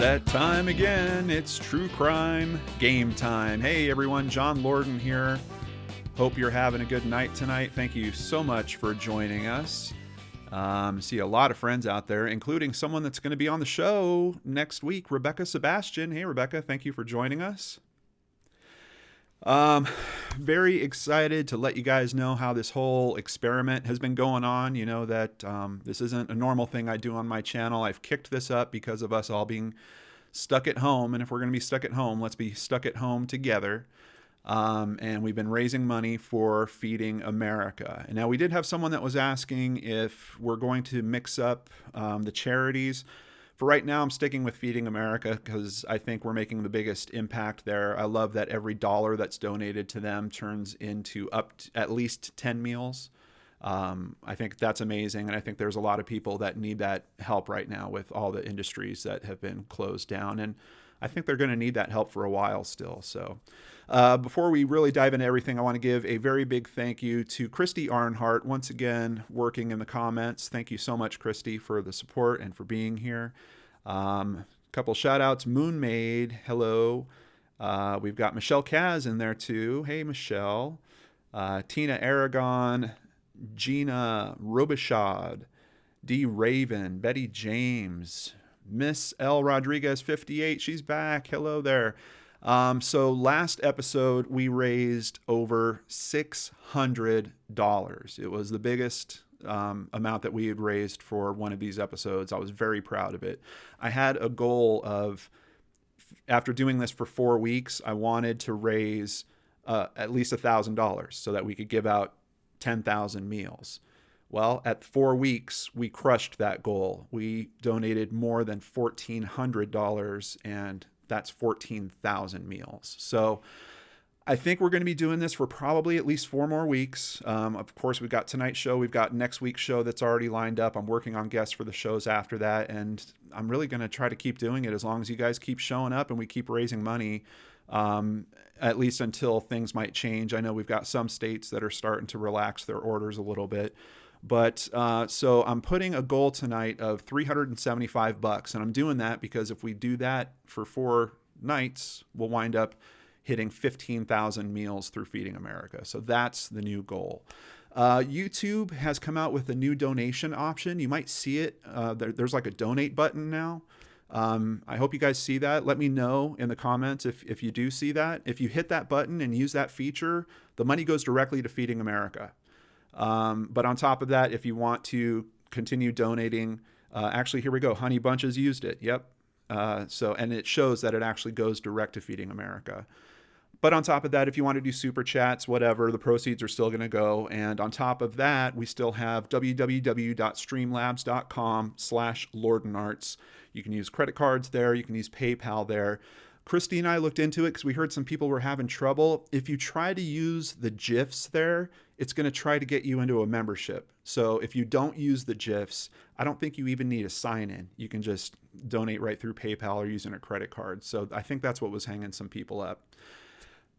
that time again. It's true crime game time. Hey everyone, John Lorden here. Hope you're having a good night tonight. Thank you so much for joining us. See a lot of friends out there, including someone that's going to be on the show next week, Rebecca Sebastian. Hey Rebecca, thank you for joining us. Very excited to let you guys know how this whole experiment has been going on. You know that this isn't a normal thing I do on my channel. I've kicked this up because of us all being stuck at home. And if we're going to be stuck at home, let's be stuck at home together. And we've been raising money for Feeding America. And now we did have someone that was asking if we're going to mix up the charities. For right now, I'm sticking with Feeding America because I think we're making the biggest impact there. I love that every dollar that's donated to them turns into at least 10 meals. I think that's amazing. And I think there's a lot of people that need that help right now with all the industries that have been closed down. And I think they're going to need that help for a while still. So before we really dive into everything, I want to give a very big thank you to Christy Arnhart, once again, working in the comments. Thank you so much, Christy, for the support and for being here. Couple shout outs, Moonmaid, hello. We've got Michelle Kaz in there too. Hey, Michelle. Tina Aragon, Gina Robichaud, D. Raven, Betty James, Miss L. Rodriguez 58. She's back. Hello there. So last episode, we raised over $600. It was the biggest amount that we had raised for one of these episodes. I was very proud of it. I had a goal of, after doing this for 4 weeks, I wanted to raise at least $1,000 so that we could give out 10,000 meals. Well, at 4 weeks, we crushed that goal. We donated more than $1,400, and that's 14,000 meals. So I think we're going to be doing this for probably at least 4 more weeks. Of course, we've got tonight's show. We've got next week's show that's already lined up. I'm working on guests for the shows after that, and I'm really going to try to keep doing it as long as you guys keep showing up and we keep raising money, at least until things might change. I know we've got some states that are starting to relax their orders a little bit. But so I'm putting a goal tonight of $375, and I'm doing that because if we do that for 4 nights, we'll wind up hitting 15,000 meals through Feeding America. So that's the new goal. YouTube has come out with a new donation option. You might see it. There's like a donate button now. I hope you guys see that. Let me know in the comments if you do see that. If you hit that button and use that feature, the money goes directly to Feeding America. But on top of that, if you want to continue donating, actually, here we go. Honey Bunches used it. Yep. And it shows that it actually goes direct to Feeding America. But on top of that, if you want to do super chats, whatever, the proceeds are still going to go. And on top of that, we still have www.streamlabs.com/LordenArts. You can use credit cards there. You can use PayPal there. Christy and I looked into it because we heard some people were having trouble. If you try to use the GIFs there, it's going to try to get you into a membership. So if you don't use the GIFs, I don't think you even need a sign in. You can just donate right through PayPal or using a credit card. So I think that's what was hanging some people up.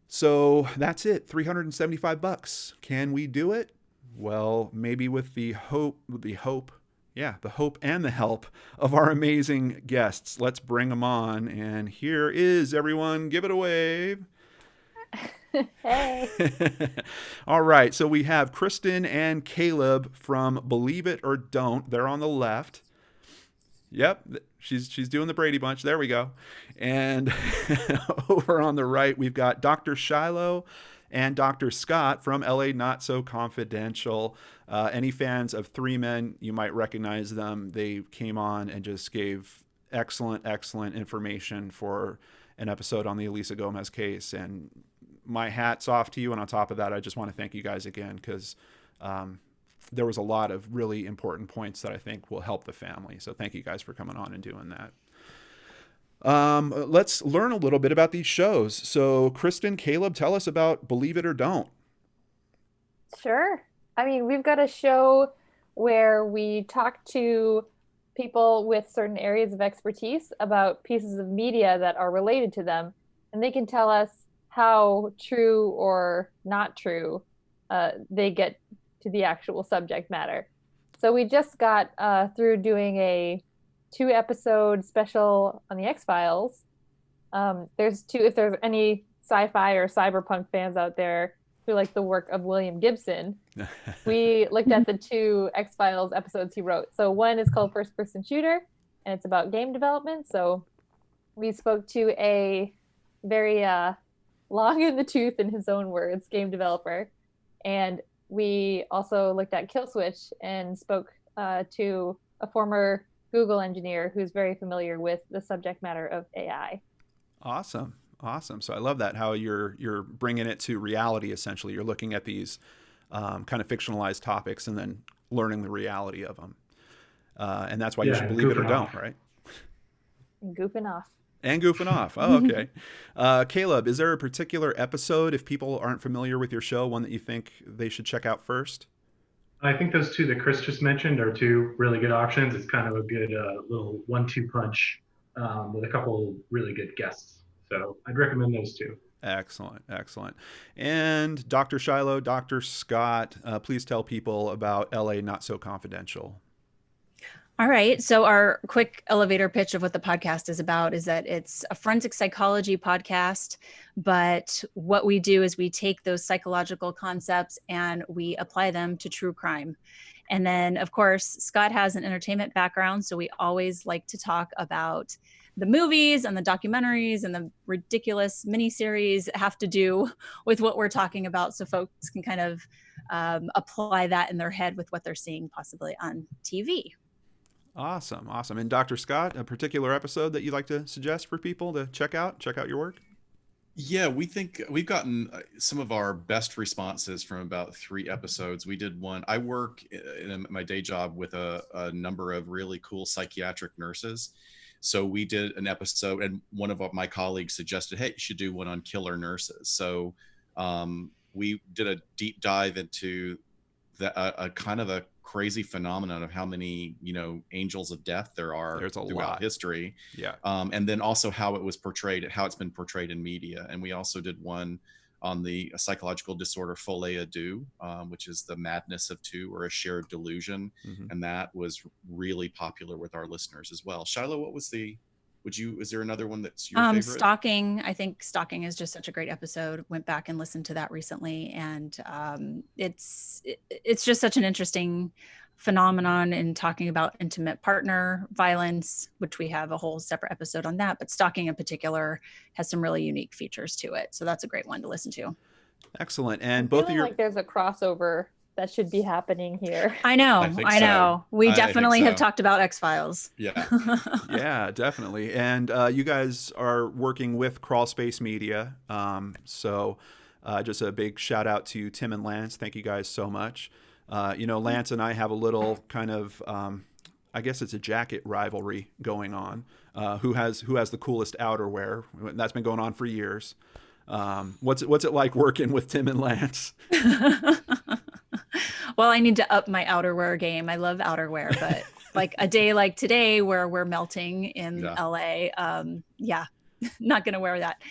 So that's it, $375. Can we do it? Well, maybe with the hope and the help of our amazing guests. Let's bring them on. And here is everyone. Give it a wave. Hey. All right. So we have Kristen and Caleb from Believe It or Don't. They're on the left. Yep. She's doing the Brady Bunch. There we go. And over on the right, we've got Dr. Shiloh and Dr. Scott from LA Not So Confidential. Any fans of Three Men, you might recognize them. They came on and just gave excellent information for an episode on the Elisa Gomez case. And my hat's off to you. And on top of that, I just want to thank you guys again because there was a lot of really important points that I think will help the family. So thank you guys for coming on and doing that. Let's learn a little bit about these shows. So Kristen, Caleb, tell us about Believe It or Don't. Sure. I mean, we've got a show where we talk to people with certain areas of expertise about pieces of media that are related to them, and they can tell us how true or not true they get to the actual subject matter. So we just got through doing a 2-episode special on the X-Files. There's two, if there's any sci-fi or cyberpunk fans out there who like the work of William Gibson, we looked at the 2 X-Files episodes he wrote. So one is called First Person Shooter, and it's about game development. So we spoke to a very long in the tooth, in his own words, game developer. And we also looked at Kill Switch and spoke to a former Google engineer who's very familiar with the subject matter of AI. Awesome. So I love that, how you're bringing it to reality. Essentially, you're looking at these kind of fictionalized topics and then learning the reality of them. And that's why you should believe it or don't, right? Goofing off. And goofing off. Oh, okay. Caleb, is there a particular episode, if people aren't familiar with your show, one that you think they should check out first? I think those 2 that Chris just mentioned are 2 really good options. It's kind of a good little 1-2 punch with a couple really good guests. So I'd recommend those 2. Excellent. And Dr. Shiloh, Dr. Scott, please tell people about LA Not So Confidential. All right. So our quick elevator pitch of what the podcast is about is that it's a forensic psychology podcast. But what we do is we take those psychological concepts and we apply them to true crime. And then, of course, Scott has an entertainment background. So we always like to talk about the movies and the documentaries and the ridiculous miniseries that have to do with what we're talking about. So folks can kind of apply that in their head with what they're seeing possibly on TV. Awesome. And Dr. Scott, a particular episode that you'd like to suggest for people to check out your work? Yeah, we think we've gotten some of our best responses from about 3 episodes. We did one. I work in my day job with a number of really cool psychiatric nurses. So we did an episode, and one of my colleagues suggested, hey, you should do one on killer nurses. So we did a deep dive into a kind of a crazy phenomenon of how many, angels of death there are throughout lot. History. Yeah. And then also how it was portrayed, how it's been portrayed in media. And we also did one on the psychological disorder folie à deux, which is the madness of two, or a shared delusion. Mm-hmm. And that was really popular with our listeners as well. Shiloh, what was is there another one that's your favorite? Stalking. I think Stalking is just such a great episode. Went back and listened to that recently. And it's just such an interesting phenomenon in talking about intimate partner violence, which we have a whole separate episode on that. But Stalking in particular has some really unique features to it. So that's a great one to listen to. Excellent. And both of your... like there's a crossover that should be happening here. I know. We definitely have talked about X-Files. Yeah. Yeah, definitely. And you guys are working with Crawl Space Media. So just a big shout out to Tim and Lance. Thank you guys so much. Lance and I have a little kind of, I guess it's a jacket rivalry going on. Who has the coolest outerwear? That's been going on for years. What's it like working with Tim and Lance? Well, I need to up my outerwear game. I love outerwear, but like a day like today where we're melting in LA, not going to wear that.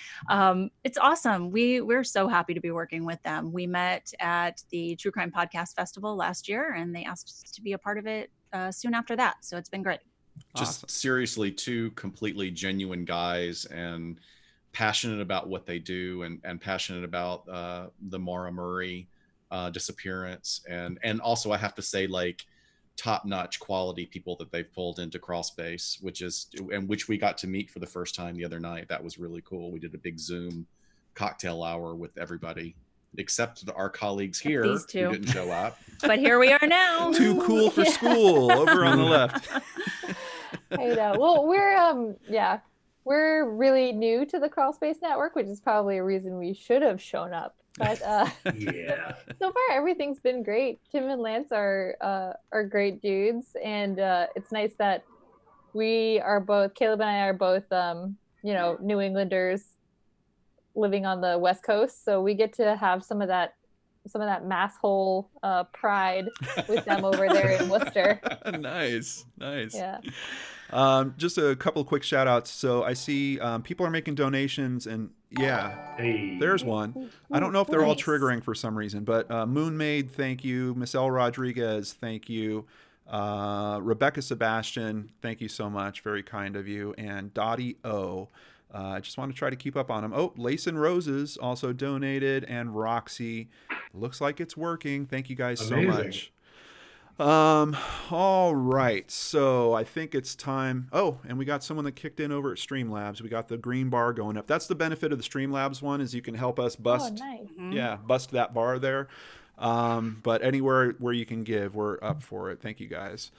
It's awesome. We're so happy to be working with them. We met at the True Crime Podcast Festival last year, and they asked us to be a part of it soon after that. So it's been great. Just seriously, 2 completely genuine guys, and passionate about what they do, and passionate about the Maura Murray disappearance, and also I have to say, like, top-notch quality people that they've pulled into Crawl Space, which we got to meet for the first time the other night. That was really cool. We did a big Zoom cocktail hour with everybody except our colleagues here who didn't show up. But here we are now. Too cool for school over on the left. I know. Well, we're really new to the Crawl Space Network, which is probably a reason we should have shown up. But so far everything's been great. Tim and Lance are great dudes, and it's nice that Caleb and I are both New Englanders living on the West Coast, so we get to have some of that mass hole pride with them over there in Worcester. Nice. Yeah. Just a couple of quick shout outs. So I see people are making donations, and there's one. I don't know if they're all triggering for some reason, but Moonmaid, thank you. Miss L. Rodriguez, thank you. Rebecca Sebastian, thank you so much. Very kind of you. And Dottie O. I just want to try to keep up on them. Oh, Lace and Roses also donated, and Roxy. Looks like it's working. Thank you guys so much. All right. So I think it's time. Oh, and we got someone that kicked in over at Streamlabs. We got the green bar going up. That's the benefit of the Streamlabs one, is you can help us bust. Oh, nice. Yeah, bust that bar there. But anywhere where you can give, we're up for it. Thank you guys.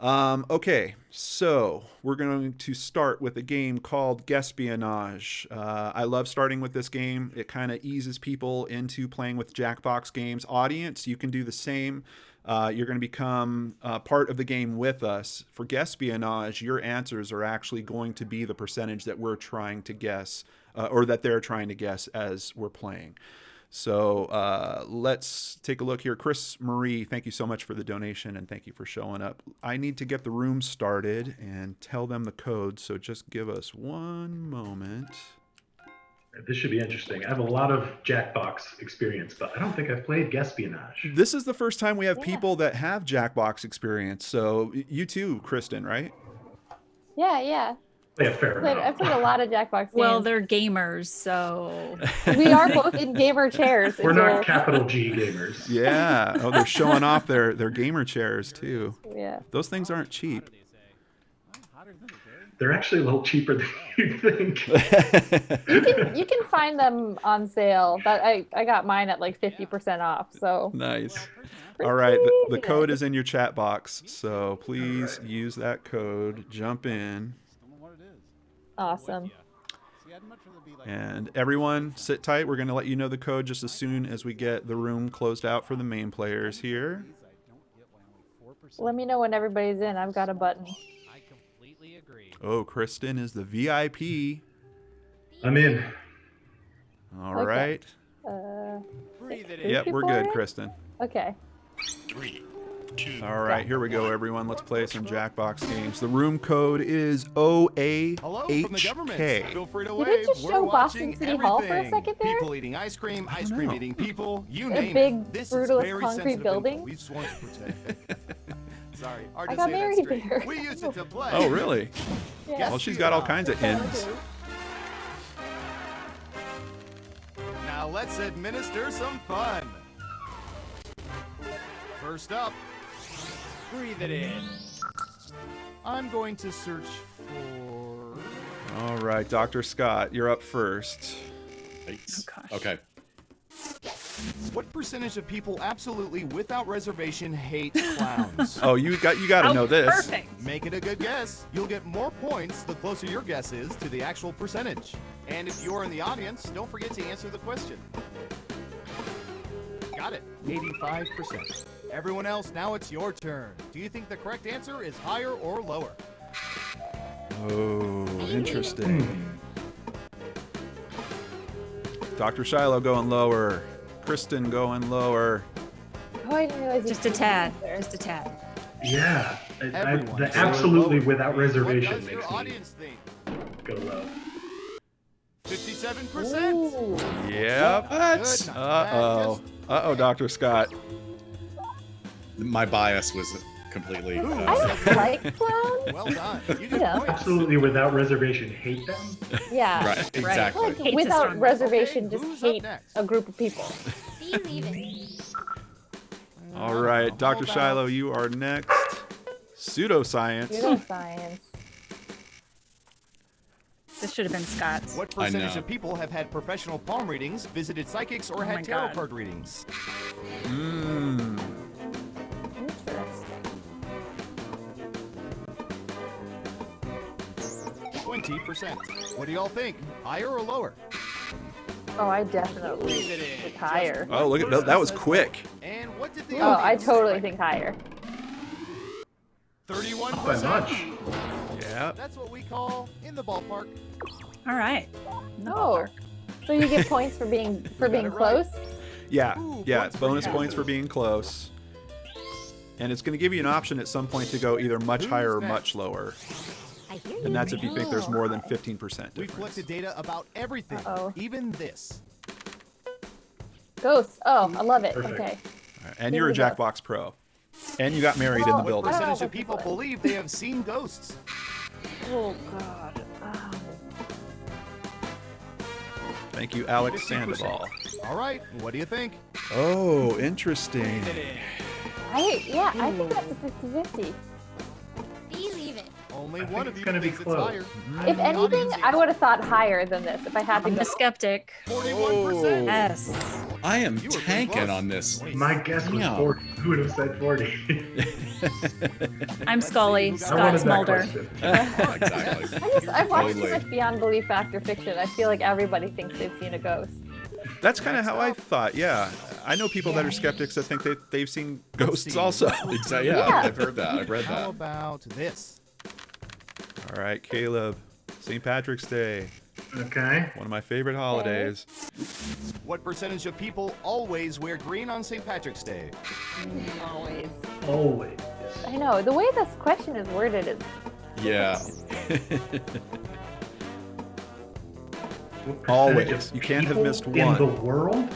Okay, so we're going to start with a game called Guesspionage. I love starting with this game. It kind of eases people into playing with Jackbox games. Audience, you can do the same. You're going to become part of the game with us. For Guesspionage, your answers are actually going to be the percentage that we're trying to guess, or that they're trying to guess as we're playing. So let's take a look here. Chris Marie, thank you so much for the donation, and thank you for showing up. I need to get the room started and tell them the code, so just give us one moment. This should be interesting. I have a lot of Jackbox experience, but I don't think I've played Guesspionage. This is the first time we have people that have Jackbox experience. So you too, Kristen, right? Yeah. Yeah, fair enough. I've played a lot of Jackbox games. Well, they're gamers, so we are both in gamer chairs. We're not capital G gamers. Yeah. Oh, they're showing off their gamer chairs too. Yeah. Those things aren't cheap. They're actually a little cheaper than you think. You can find them on sale. But I got mine at like 50% off. So nice. All right, the code is in your chat box, so please use that code. Jump in. Awesome. And everyone, sit tight. We're going to let you know the code just as soon as we get the room closed out for the main players here. Let me know when everybody's in. I've got a button. Oh, Kristen is the VIP. I'm in. All right. Yep, we're good, Kristen. Okay. 3, 2. All right, here we go, everyone. Let's play some Jackbox games. The room code is OAHK. Hello from the government. Feel free to Did wave. they just We're show watching Boston City Hall for a everything. second there? People eating ice cream know. eating people. You A name big, it. This is brutalist very concrete sensitive building? info. We just want to protect. Sorry, hard I to got say that married straight. there. We use it to play. Oh, really? Yeah. Well, she's got all kinds of ends. Now let's administer some fun. First up, breathe it in. I'm going to search for... All right, Dr. Scott, you're up first. Okay. What percentage of people absolutely without reservation hate clowns? Oh, you got to know this. perfect. Make it a good guess. You'll get more points the closer your guess is to the actual percentage. And if you're in the audience, don't forget to answer the question. Got it. 85%. Everyone else, now it's your turn. Do you think the correct answer is higher or lower? Oh, interesting. Dr. Shiloh going lower. Kristen going lower. Oh, I didn't realize Just a tad. Just a tad. Yeah. Everyone. The absolutely without What reservation does your makes me audience think? go low. 57%. Ooh. Yep. Good, not Uh-oh. Uh-oh, Dr. Scott. My bias was completely. I don't like clowns. Well done. You get Yeah. points. Absolutely without reservation hate them. Yeah. Right, I exactly. feel like Hate's a without strong word. reservation, Okay, just who's up hate next? a group of people. All right, Dr. Shiloh, you are next. Pseudoscience. Pseudoscience. This should have been Scott's. What I percentage know. of people have had professional palm readings, visited psychics, or Oh my had tarot God. card readings? Mmm. Interesting. 20%. What do y'all think? Higher or lower? Oh, I definitely think higher. Oh, look at that. That was quick. And what did the Oh, I audience totally think? think higher. 31%. By much. Yeah. That's what we call in the ballpark. All right. In the Oh, ballpark. so you get points for being it right. close? Yeah. Ooh, Yeah. points for Bonus you. points for being close. And it's going to give you an option at some point to go either much higher or Who's much next? lower. And that's if you think there's more than 15% We've difference. collected data about everything, Uh-oh. even this. Ghosts. Oh, I love it. Perfect. Okay. All right, and you're a Here we go. Jackbox Pro. And you got married in the Well, building. I don't know Percentage of about people this one. believe they have seen ghosts. Oh God. Thank you, Alex Sandoval. All right, what do you think? Oh, interesting. I think that's a 50-50. Believe it. Only I one think of it's you gonna be thinks it's close. higher. If The anything, audience I would have thought higher than this if I had to I'm go. the skeptic. 41%. Yes. I am You were pretty tanking close. on this. My guess was Yeah. 40. Who would have said 40? I'm Let's see Scully. who got I wanted Scott's that Mulder. question. Exactly. I've watched too Totally. much Beyond Belief Fact or Fiction. I feel like everybody thinks they've seen a ghost. That's kind of how I thought. Yeah, I know people that are skeptics that think that they've seen ghosts see. also. Exactly. Yeah, Yeah. I've heard that. I've read How that. about this? All right, Caleb. St. Patrick's Day, Okay. one of my favorite holidays. What percentage of people always wear green on St. Patrick's Day? Always. Always. I know. The way this question is worded is Yeah. What percentage Always. of You can't have people missed in one. the world?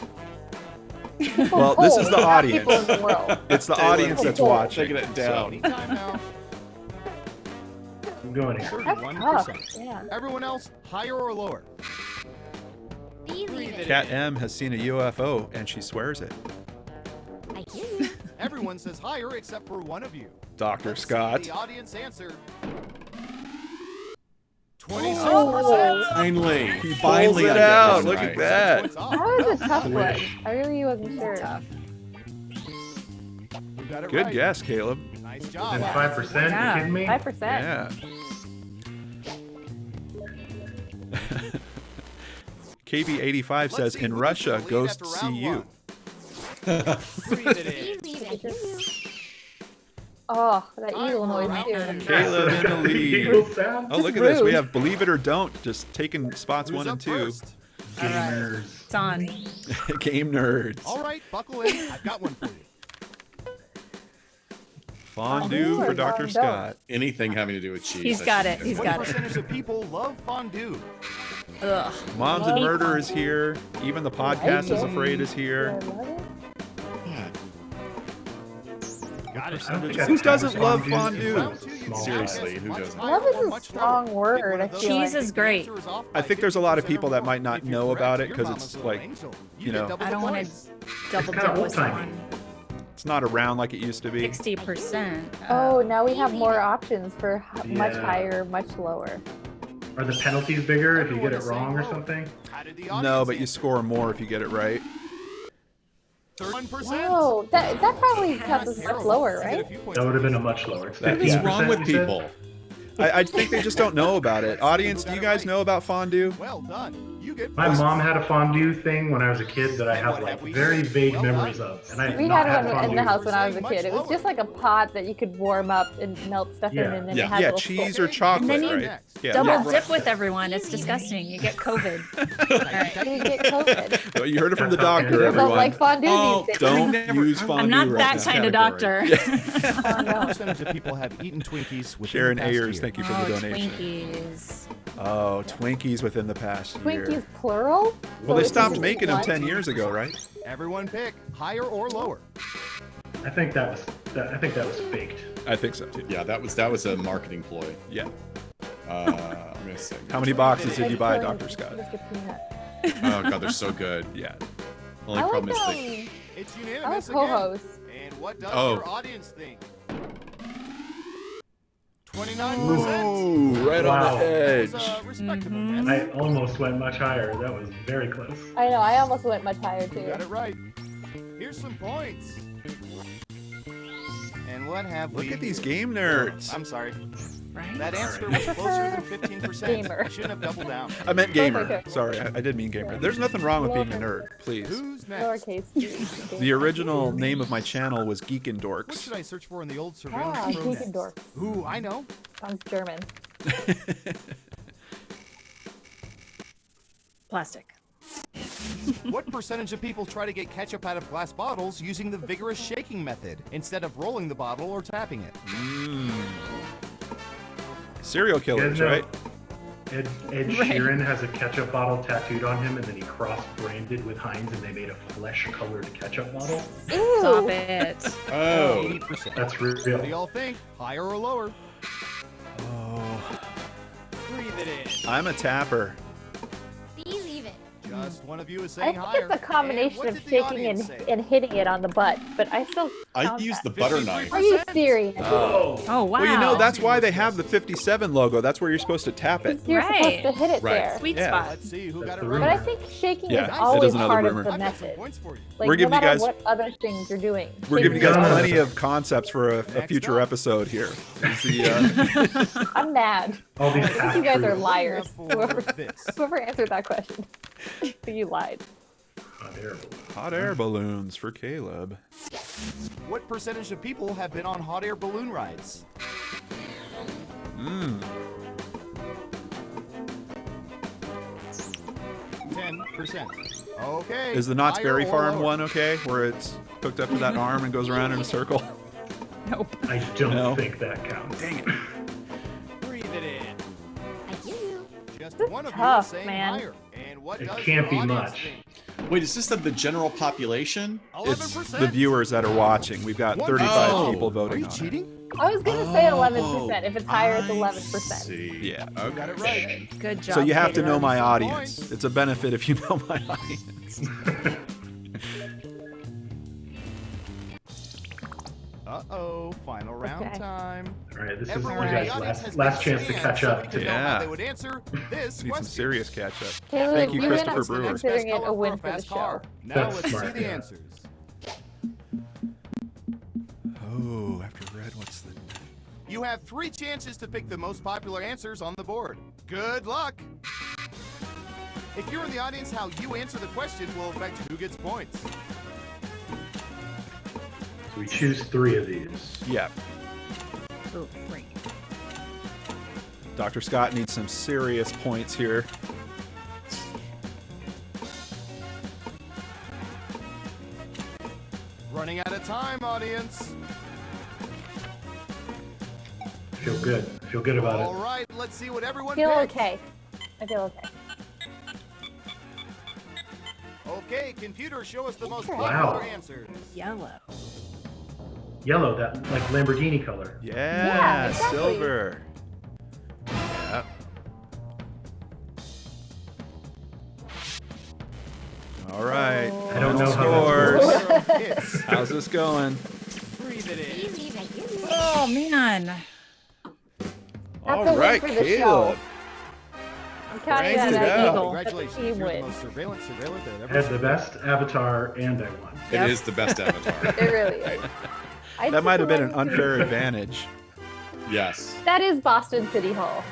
Well, this is the not people audience. in the world. It's the Taylor, audience that's Taking watching. it down. Anytime now. I'm going here. That's tough. 31%. Yeah. Everyone else, higher or lower? Believe it. Cat M has seen a UFO and she swears it. I hear you. Everyone says higher except for one of you. Dr. Let's see Scott. the audience answer. Oh. 26%. Finally. He Finally pulls I it get out. one Look right. at that. Points off. That was a tough one. I really wasn't sure. You got it Good right. guess, Caleb. Nice And job. 5%? Yeah. You kidding me? 5%. Yeah. KB85 says, Let's see in who Russia, gets the lead ghosts after see round you. one. Breathe it in. Believe it. I hear you. Oh, that I eagle will noise round too. two. Caleb in the lead. Eagle sound? Oh, look at Just this. We rude. have Believe It or Don't just taking spots Who's 1 and up 2. first? All right. Gamers. It's on. Game nerds. All right, buckle in. I've got one for you. Fondue Fondue for or Dr. fondue? Scott. Anything having to do with cheese. He's I got should it. He's do. What got it. percentage of people love fondue? Ugh. Moms and Love Murder is fondue. here. Even the podcast is it. afraid is I here. love it. Got it. I don't think I've Who had doesn't love fondue fondue? since Round I was two, you small. Seriously, guess who much doesn't? higher Love is or a much strong lower. word, Pick one I of those. feel Cheese like. is great. The answer is off I by think there's a lot of 50% people or that more. might not If you're know about correct, it your 'cause mama's it's little like, angel. you You know. get double I don't the want points. to double kinda dip with old-timey. one. It's not around like it used to be. 60%. Oh, now we have more options for much Yeah. higher, much lower. Are the penalties bigger if you get Everyone it is saying wrong or low. something? How did the No, audience but you answer? score more if you get it right. 31%. Whoa, that probably counts as much lower, You get a right? few points. That would have been a much lower. That- What is Yeah. wrong 50%, with you said? people? I think they just don't know about it. Audience, do you guys know about fondue? Well done. You get My points. mom had a fondue thing when I was a kid that I And have what like have we very done? vague Well memories done. of, and I have We not had one fondue. in the house when I was a Much kid. It was lower. just like a pot that you could warm up and melt stuff in, Yeah. and then Yeah. it had Yeah, little cheese sticks. or chocolate, And then you right? Yeah. Double Yeah. dip with everyone. It's disgusting. You get COVID. All right. You get COVID. Well, you heard it from the That's how doctor, People everyone. don't like fondue Oh, these days. Don't never- use fondue I'm not right that now. kind of doctor. Oh, no. What percentage of people have eaten Twinkies within Sharon the past Ayers, year? thank you for Oh, the donation. Twinkies. Oh, Twinkies within the past year. Twinkies plural? Well, So they it's stopped just making them one? 10 years ago, right? Everyone pick higher or lower. I think that was faked. I think so too. Yeah, that was a marketing ploy. Yeah. I'm gonna say. How many boxes did you buy, Like Dr. Scott? Mr. Peanut. Oh god, they're so good. Yeah. Only I like problem is them. they. It's I like unanimous Ho-Ho's. again. And what does Oh. your audience think? 29%. Ooh, right Wow. on the That was edge. a respectable Mhm. guess. I almost went much higher. That was very close. I know, I almost went much higher You too. got it right. Here's some points. And what have we? Look at these game nerds. I'm sorry. Right? That answer was closer than 15%. Gamer. You shouldn't have doubled down. I meant gamer. Okay. Sorry, I did mean gamer. There's nothing wrong with being a nerd, please. Who's next? Lowercase g. The original name of my channel was Geek and What Dorks. should I search for in the old surveillance Ah, program? Geekendorf. Ooh, I know. Sounds German. Plastic. What percentage of people try to get ketchup out of glass bottles using the vigorous shaking method instead of rolling the bottle or tapping it? Serial You killers, guys know, right? Ed Right. Sheeran has a ketchup bottle tattooed on him, and then he cross-branded with Heinz, and they made a flesh-colored ketchup bottle. Ew. Stop it. Oh, 80%. That's What do real. y'all think? Higher or lower? Oh, Breathe it in. I'm a tapper. Believe it. Just one of you is I saying think higher. it's a combination And what of did the shaking audience say? and hitting it on the butt, but I still I count used the that. butter knife. Are you serious? Oh, Oh, wow. Well, you know, that's why they have the 57 logo. That's where you're supposed to tap it. You're Right. supposed to hit it Right. there. Sweet Yeah. spot. Let's see who That's got it the right. But I rumor. think shaking Yeah, is it always is another part rumor. of the I've got some method. points for you. Like, We're giving no you matter guys- what other things you're doing. We're giving you guys No. plenty of concepts for a future episode here. Is the, I'm mad. all these I think you guys are half-truths. liars. What do you have Whoever, for this? whoever answered that question, you lied. hot air balloons for Caleb. What percentage of people have been on hot air balloon rides? 10%. Okay. Is the Knott's higher Berry or Farm lower? one okay? Where it's hooked up to that arm and goes around in a circle? Nope. I don't No. think that counts. Dang it. Breathe it in. I hear you. Just This one is of tough, you is saying man. higher. And what It does can't your be audience much. think? Wait, is this of the general population? It's 11%. the viewers that are watching. We've got 35 Oh. people Are voting you on it. cheating? I was gonna say 11%. If it's higher, it's 11%. See. Yeah. You got it right. Good job. So you have to know Caleb. my Some audience. points. It's a benefit if you know my audience. Uh-oh. Final round Okay. time. All right, this is Everyone you in the guys' audience has last been chance to scanned catch so up. we can know how Yeah. they would answer this Need some question. serious catch up. Caleb, Thank you, you Christopher went Brewer. considering it Best a color win a for the fast show. car. Now That's let's smart, see the yeah. answers. Oh, after red, what's the... You have 3 chances to pick the most popular answers on the board. Good luck! If you're in the audience, how you answer the question will affect who gets points. So we choose 3 of these. Yeah. Ooh, great. Dr. Scott needs some serious points here. Running out of time, audience. Feel good. Feel good about All it. right, let's see what everyone Feel picked. okay. I feel okay. Okay, computer, show us the most Wow. popular answers. Yellow. Yellow, that like Lamborghini color. Yeah, exactly. silver. Yeah. All right. Oh. I don't Final know how that's scores. Hits. How's this going? Breathe it in. Believe I hear you. Oh, man. That's a All win right, for the Caleb. show. I'm counting Cranked on it that out. eagle. That's a Congratulations, team you're the win. most surveillance that ever Had the seen. best avatar, and I won. It Yep. is the best avatar. It really is. I That took might have been an 11 unfair too. advantage. Yes. That is Boston City Hall.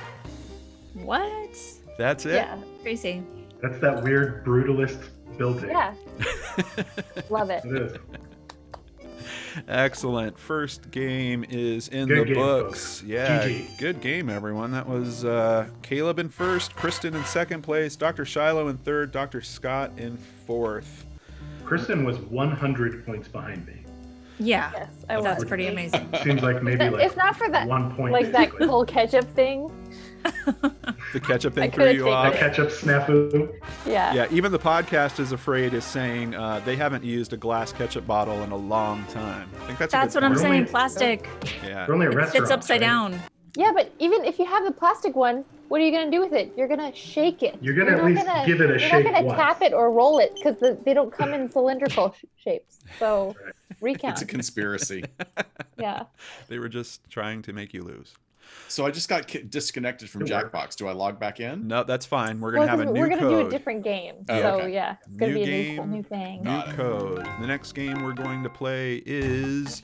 What? That's it. Yeah. Crazy. That's that weird brutalist building. Yeah. Love it. It is. Excellent. First game is in Good the game, books. folks. Yeah, GG. good game, everyone. That was Caleb in first, Kristen in second place, Dr. Shiloh in third, Dr. Scott in fourth. Kristen was 100 points behind me. Yeah. Yes, I That's won. pretty amazing. Seems like maybe like If not for that, 1 point. like that basically. whole ketchup thing. The ketchup I thing could've threw you taken off. it. Ketchup snafu. Yeah. Yeah, even the podcast is afraid is saying they haven't used a glass ketchup bottle in a long time. I think that's a That's good what I'm point. We're saying. only- Plastic. Yeah. We're only a It restaurant. sits upside down. Yeah, but even if you have the plastic one, what are you gonna do with it? You're gonna shake it. You're gonna You're at not least gonna- give it a You're shake not gonna once. tap it or roll it because they don't come in cylindrical shapes. So recount. It's a conspiracy. Yeah. They were just trying to make you lose. So I just got disconnected from Good work. Jackbox. Do I log back in? No, that's fine. We're gonna Well, have a 'cause new we're gonna code. do a different game. Oh, So okay. yeah, it's gonna New be a game, new thing. New Got it. code. The next game we're going to play is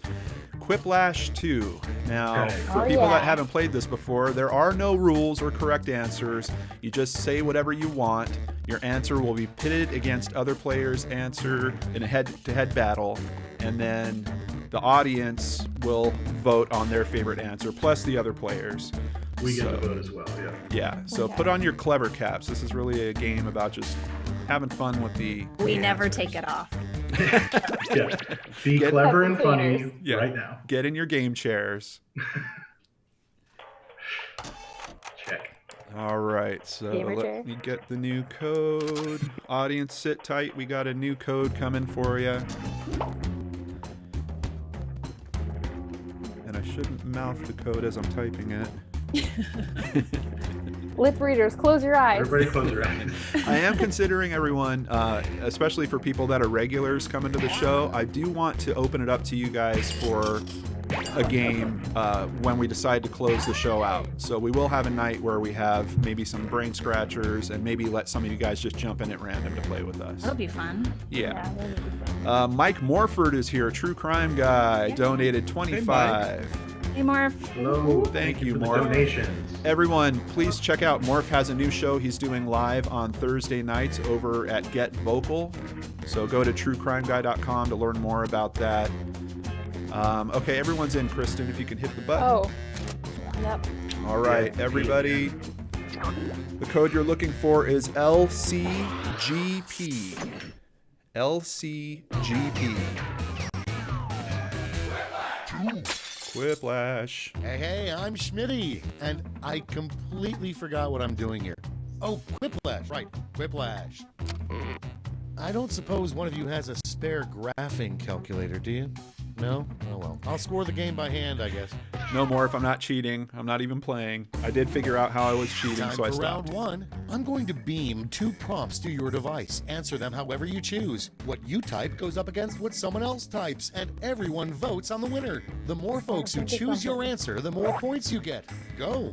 Quiplash 2. Now, Okay. for Oh, people that yeah. haven't played this before, there are no rules or correct answers. You just say whatever you want. Your answer will be pitted against other players' answer in a head-to-head battle, and then the audience will vote on their favorite answer, plus the other players. We get So- the vote as well, yeah. Yeah, so Okay. put on your clever caps. This is really a game about just having fun with the We never answers. take it off. Yeah. Be Get- clever and funny Players. Yeah. right now. Get in your game chairs. Check. All right, so Gamer chair. let me get the new code. Audience, sit tight. We got a new code coming for you. And I shouldn't mouth the code as I'm typing it. Lip readers, close your eyes. Everybody close your eyes. I am considering everyone, especially for people that are regulars coming to the show, I do want to open it up to you guys for a game when we decide to close the show out. So we will have a night where we have maybe some brain scratchers and maybe let some of you guys just jump in at random to play with us. That'll be fun. Yeah. that would be fun. Mike Morford is here, true crime guy, donated 25. Hey, Morph. Hello. Thank you, for the Morph. donations. Everyone, please check out Morph has a new show he's doing live on Thursday nights over at Get Vocal. So go to truecrimeguy.com to learn more about that. Okay, everyone's in. Kristen, if you can hit the button. Oh. Yep. All right, everybody. The code you're looking for is LCGP. LCGP. Quiplash. Hey, I'm Schmitty, and I completely forgot what I'm doing here. Oh, Quiplash, right, Quiplash. I don't suppose one of you has a spare graphing calculator, do you? No? Oh well. I'll score the game by hand, I guess. No more if I'm not cheating. I'm not even playing. I did figure out how I was cheating, Time so I for stopped. round one. I'm going to beam 2 prompts to your device. Answer them however you choose. What you type goes up against what someone else types, and everyone votes on the winner. The more folks who choose your answer, the more points you get. Go.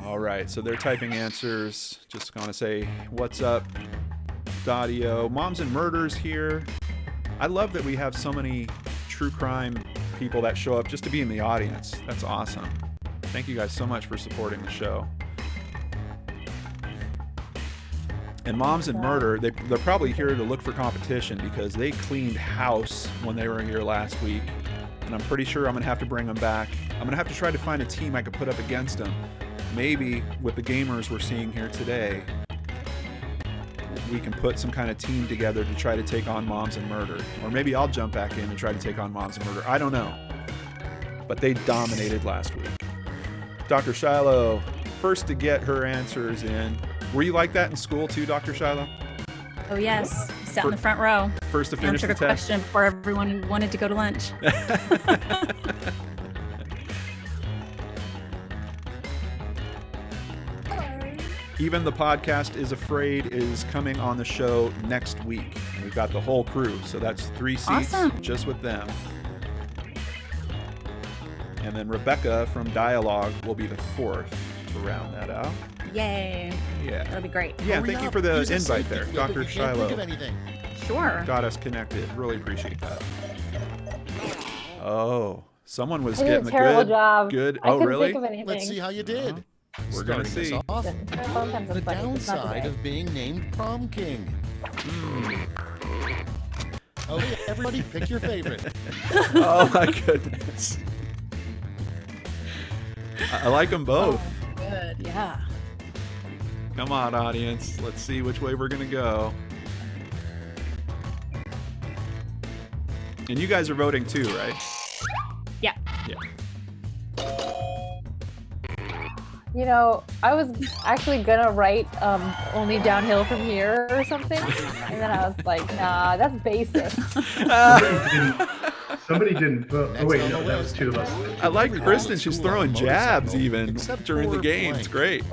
All right, so they're typing answers. Just gonna say, what's up, Dadio? Moms and Murders here. I love that we have so many true crime people that show up just to be in the audience. That's awesome. Thank you guys so much for supporting the show. And Moms and Murder, they're probably here to look for competition because they cleaned house when they were here last week. And I'm pretty sure I'm going to have to bring them back. I'm going to have to try to find a team I could put up against them. Maybe with the gamers we're seeing here today, we can put some kind of team together to try to take on Moms and Murder. Or maybe I'll jump back in and try to take on Moms and Murder. I don't know. But they dominated last week. Dr. Shiloh, first to get her answers in. Were you like that in school too, Dr. Shiloh? Oh, yes. Sat in the front row. First to finish Answered the a test? question before everyone wanted to go to lunch. Even the Podcast is Afraid is coming on the show next week. And we've got the whole crew, so that's 3 seats Awesome. just with them. And then Rebecca from Dialogue will be the 4th to round that out. Yay. Yeah. That'll be great. Yeah, Hurry thank you up. for the Use a invite safety there, field if Dr. you can't think of Shiloh. anything. Sure. Got us connected. Really appreciate that. Oh, someone was I did getting a a terrible good. job. Good. I Oh, couldn't really? think of anything. Let's see how you did. We're gonna Starting us see. off, Sometimes the I'm funny, it's not downside today. of being named Prom King. Okay, everybody pick your favorite. Oh my goodness. I like them both. Good. Yeah. Come on, audience. Let's see which way we're gonna go. And you guys are voting too, right? Yeah. Yeah. You know, I was actually gonna write only downhill from here or something, and then I was like, nah, that's basic. Somebody didn't vote. Oh, Next wait, on no, the that was list. 2 of us. I like Every Kristen. old She's school throwing on a jabs motorcycle, even except during the for games. blank. Great.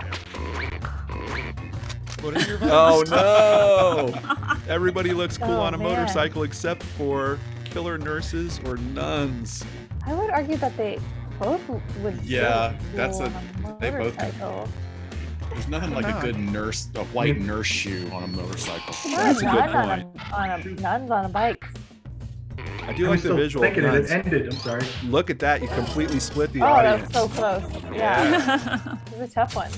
Put in your Oh votes. no! Everybody looks cool Oh, on a man. motorcycle except for killer nurses or nuns. I would argue that they both would. Yeah, look that's cool a- on they both could. motorcycle. There's nothing like a good nurse, a white nurse shoe on a motorcycle. That's a good Nuns point. Nuns on a bike. I do I'm like the still visual of thinking nuns. it ended. I'm sorry. Look at that! You completely split the Oh, audience. that's so close. Yeah, it's a tough one.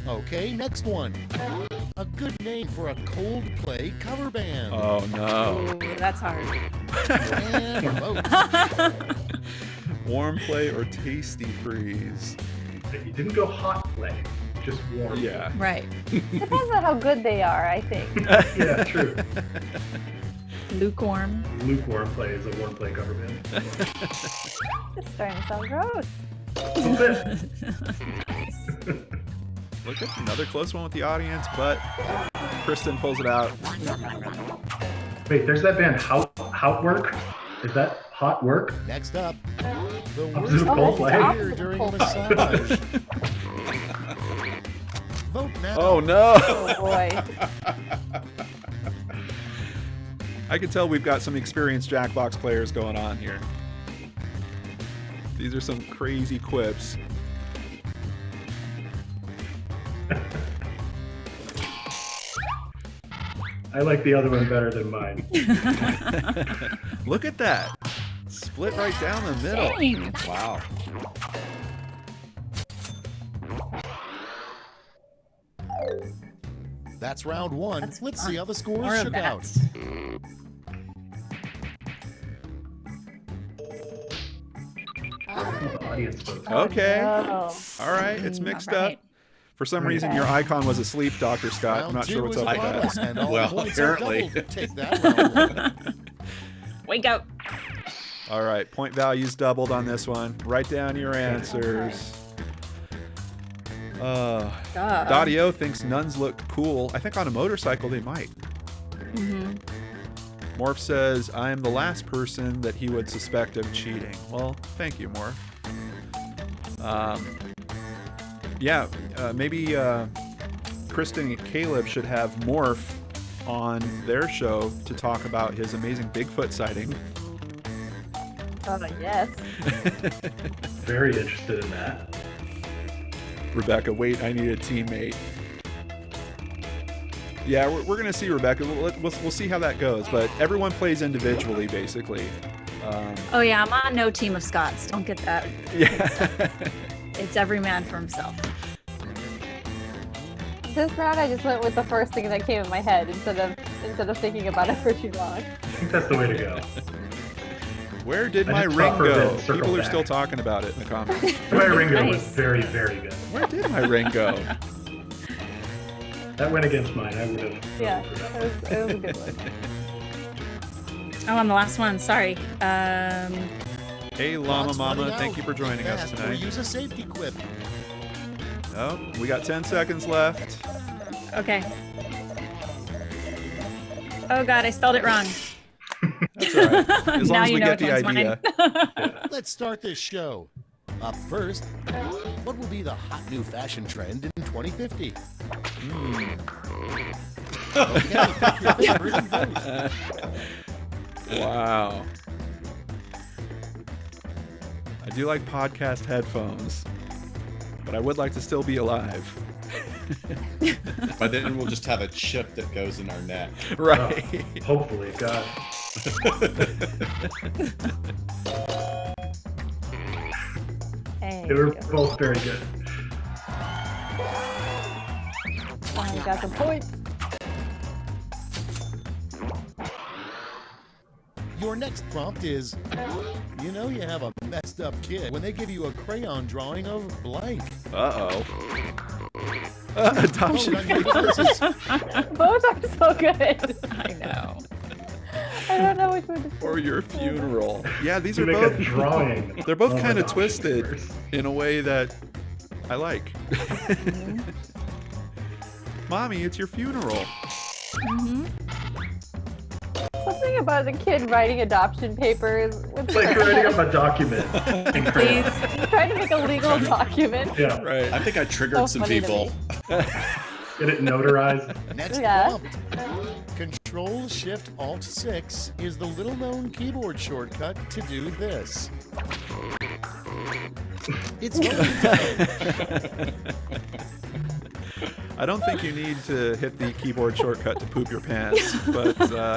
Okay, next one. A good name for a Coldplay cover band. Oh no! Ooh, that's hard. And vote. Warm play or tasty freeze? You didn't go hot play, just warm. Yeah. Right. Depends on how good they are, I think. Yeah, true. Lukewarm. Lukewarm play is a warm play cover band. It's starting to sound gross. Look at another close one with the audience, but Kristen pulls it out. Wait, there's that band Hout Work. Is that Hot Work? Next up, the Opposite worst of Coldplay. behavior during a massage. Vote now. Oh no! Oh boy. I can tell we've got some experienced Jackbox players going on here. These are some crazy quips. I like the other one better than mine. Look at that. Split right down the middle. Dang. Wow. That's round one. That's Let's fun. see how the scores More of shook that. out. Audience vote. Okay. Oh. All right. It's mixed All right. up. For some reason, your icon was asleep, Dr. Scott. I'm Round not two sure what's is up with upon us, that. and all Well, points are apparently. doubled. Take that, round one. Wake up. All right. Point values doubled on this one. Write down your answers. Dadio thinks nuns look cool. I think on a motorcycle they might. Mm-hmm. Morph says, I am the last person that he would suspect of cheating. Well, thank you, Morph. Maybe Kristen and Caleb should have Morph on their show to talk about his amazing Bigfoot sighting. Oh, yes. Very interested in that. Rebecca, wait, I need a teammate. Yeah, we're going to see Rebecca. We'll see how that goes, but everyone plays individually, basically. Oh yeah, I'm on no team of Scots. Don't get that. Yeah. It's every man for himself. This round, I just went with the first thing that came in my head instead of thinking about it for too long. I think that's the way to go. Where did I my just ring thought for a go? bit, circle People are back. still talking about it in the comments. My Ringo was Nice. very, very good. Where did my ring go? That went against mine. I would have. Yeah, it was a good one. Oh, I'm the last one. Sorry. Hey, Llama Clock's Mama, running thank out. you for joining Be us fast or tonight. use a safety quip. Oh, we got 10 seconds left. Okay. Oh God, I spelled it wrong. That's all right. As long Now as you we know get the which one's idea. mine. Let's start this show. Up first, what will be the hot new fashion trend in 2050? Okay, pick your favorite and vote. Wow. I do like podcast headphones, but I would like to still be alive. But then we'll just have a chip that goes in our neck. Right. Hopefully, God. Hey, They were both very good. finally got some points. Your next prompt is, you know you have a messed up kid when they give you a crayon drawing of blank. Uh-oh. Adoption. Vote on your choices. Both are so good. I know. I don't know which one to pick. Or your funeral. Yeah, these You are make both a drawing. they're both of kind of adoption twisted papers. in a way that I like. Mommy, it's your funeral. Something about the kid writing adoption papers. It's like writing up a document. in crayon. He's trying to make a legal document. Yeah. Right. I think I triggered So some funny to people. me. Get it notarized. Next Yeah. prompt. Control Shift Alt 6 is the little known keyboard shortcut to do this. It's loaded. I don't think you need to hit the keyboard shortcut to poop your pants, but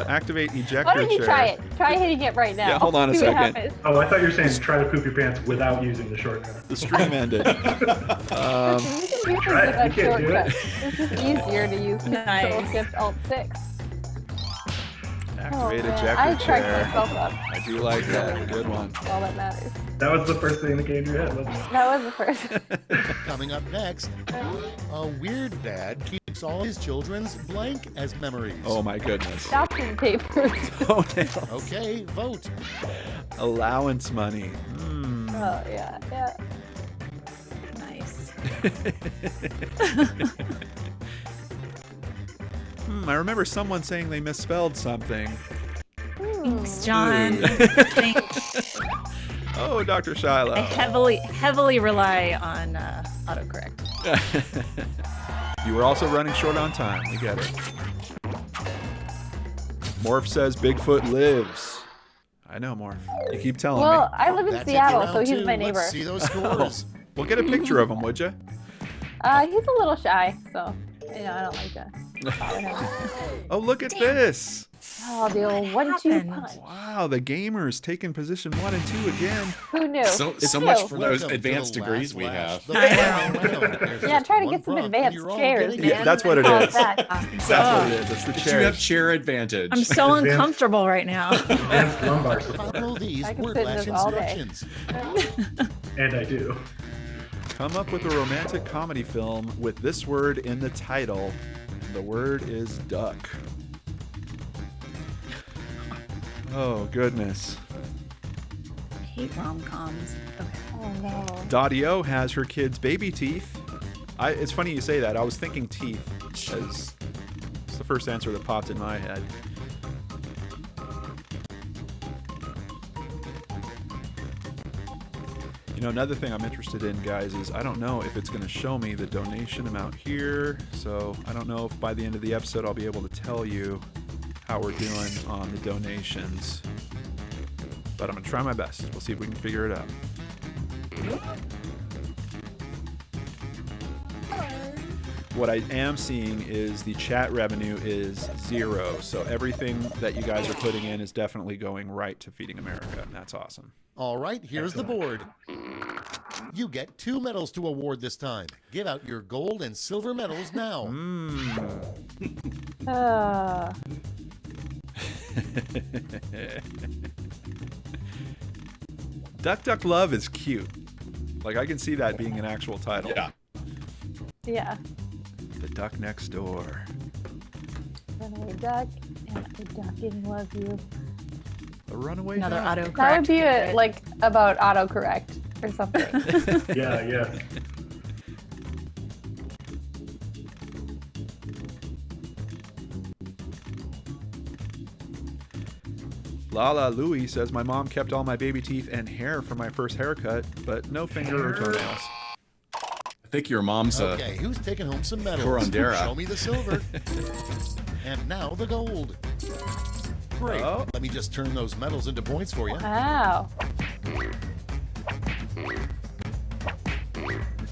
activate ejector Why don't you chair. try it? Try hitting it right now. Yeah, hold on a See what second. happens. Oh, I thought you were saying try to poop your pants without using the shortcut. The stream ended. You can use Try it. a You can't do shortcut. it. It's just easier to use Control Nice. Shift Alt 6. Activate man. ejector I cracked chair. myself up. I do like that. Good one. All that matters. That was the first thing that came to your head, wasn't it? That was the first. Coming up next, a weird dad keeps all his children's blank as memories. Oh my goodness. Adoption papers. Oh, nails. Okay, vote. Allowance money. Oh, yeah, yeah. I remember someone saying they misspelled something. Thanks, John. Thanks. Oh, Dr. Shiloh. I heavily rely on autocorrect. You were also running short on time. We get it. Morph says Bigfoot lives. I know, Morph. You keep telling Well, me. I live in That's it Seattle, for so round he's two. my neighbor. Let's see those scores. Well, get a picture of him, would you? He's a little shy, so I don't like to bother him. Oh, look at this. Oh, the old 1-2 happened? punch. Wow, the gamers taking position 1 and 2 again. Who knew? So Who much knew? for those Welcome to advanced the degrees last we flash. have. The I final round. There's Yeah, just trying to one get some prompt, and advanced you're all chairs, getting Yeah, it. that's what it Oh, is. that. That's what it is. It's the But you have chairs. chair advantage. I'm so Advanced- uncomfortable right now. Advanced lumbar support. Follow these I can word sit in flash this all day. instructions. And I do. Come up with a romantic comedy film with this word in the title. The word is duck. Oh, goodness. I hate rom-coms. Okay. Oh no. Dottie-O has her kids' baby teeth. It's funny you say that. I was thinking teeth. As it's the first answer that popped in my head. You know, another thing I'm interested in, guys, is I don't know if it's going to show me the donation amount here. So I don't know if by the end of the episode I'll be able to tell you how we're doing on the donations. But I'm going to try my best. We'll see if we can figure it out. What I am seeing is the chat revenue is 0. So everything that you guys are putting in is definitely going right to Feeding America. And that's awesome. All right, here's the board. You get 2 medals to award this time. Give out your gold and silver medals now. Duck Duck Love is cute. Like, I can see that being an actual title. Yeah. Yeah. The Duck Next Door. Runaway duck, and I ducking love you. A runaway Another duck. autocorrect. That would be favorite. like about autocorrect or something. Yeah. Lala Louie says, my mom kept all my baby teeth and hair for my first haircut, but no finger or toenails. I think your mom's Okay, who's taking home some medals? Corondera. Show me the silver. And now the gold. Great. Oh. Let me just turn those medals into points for you. Wow.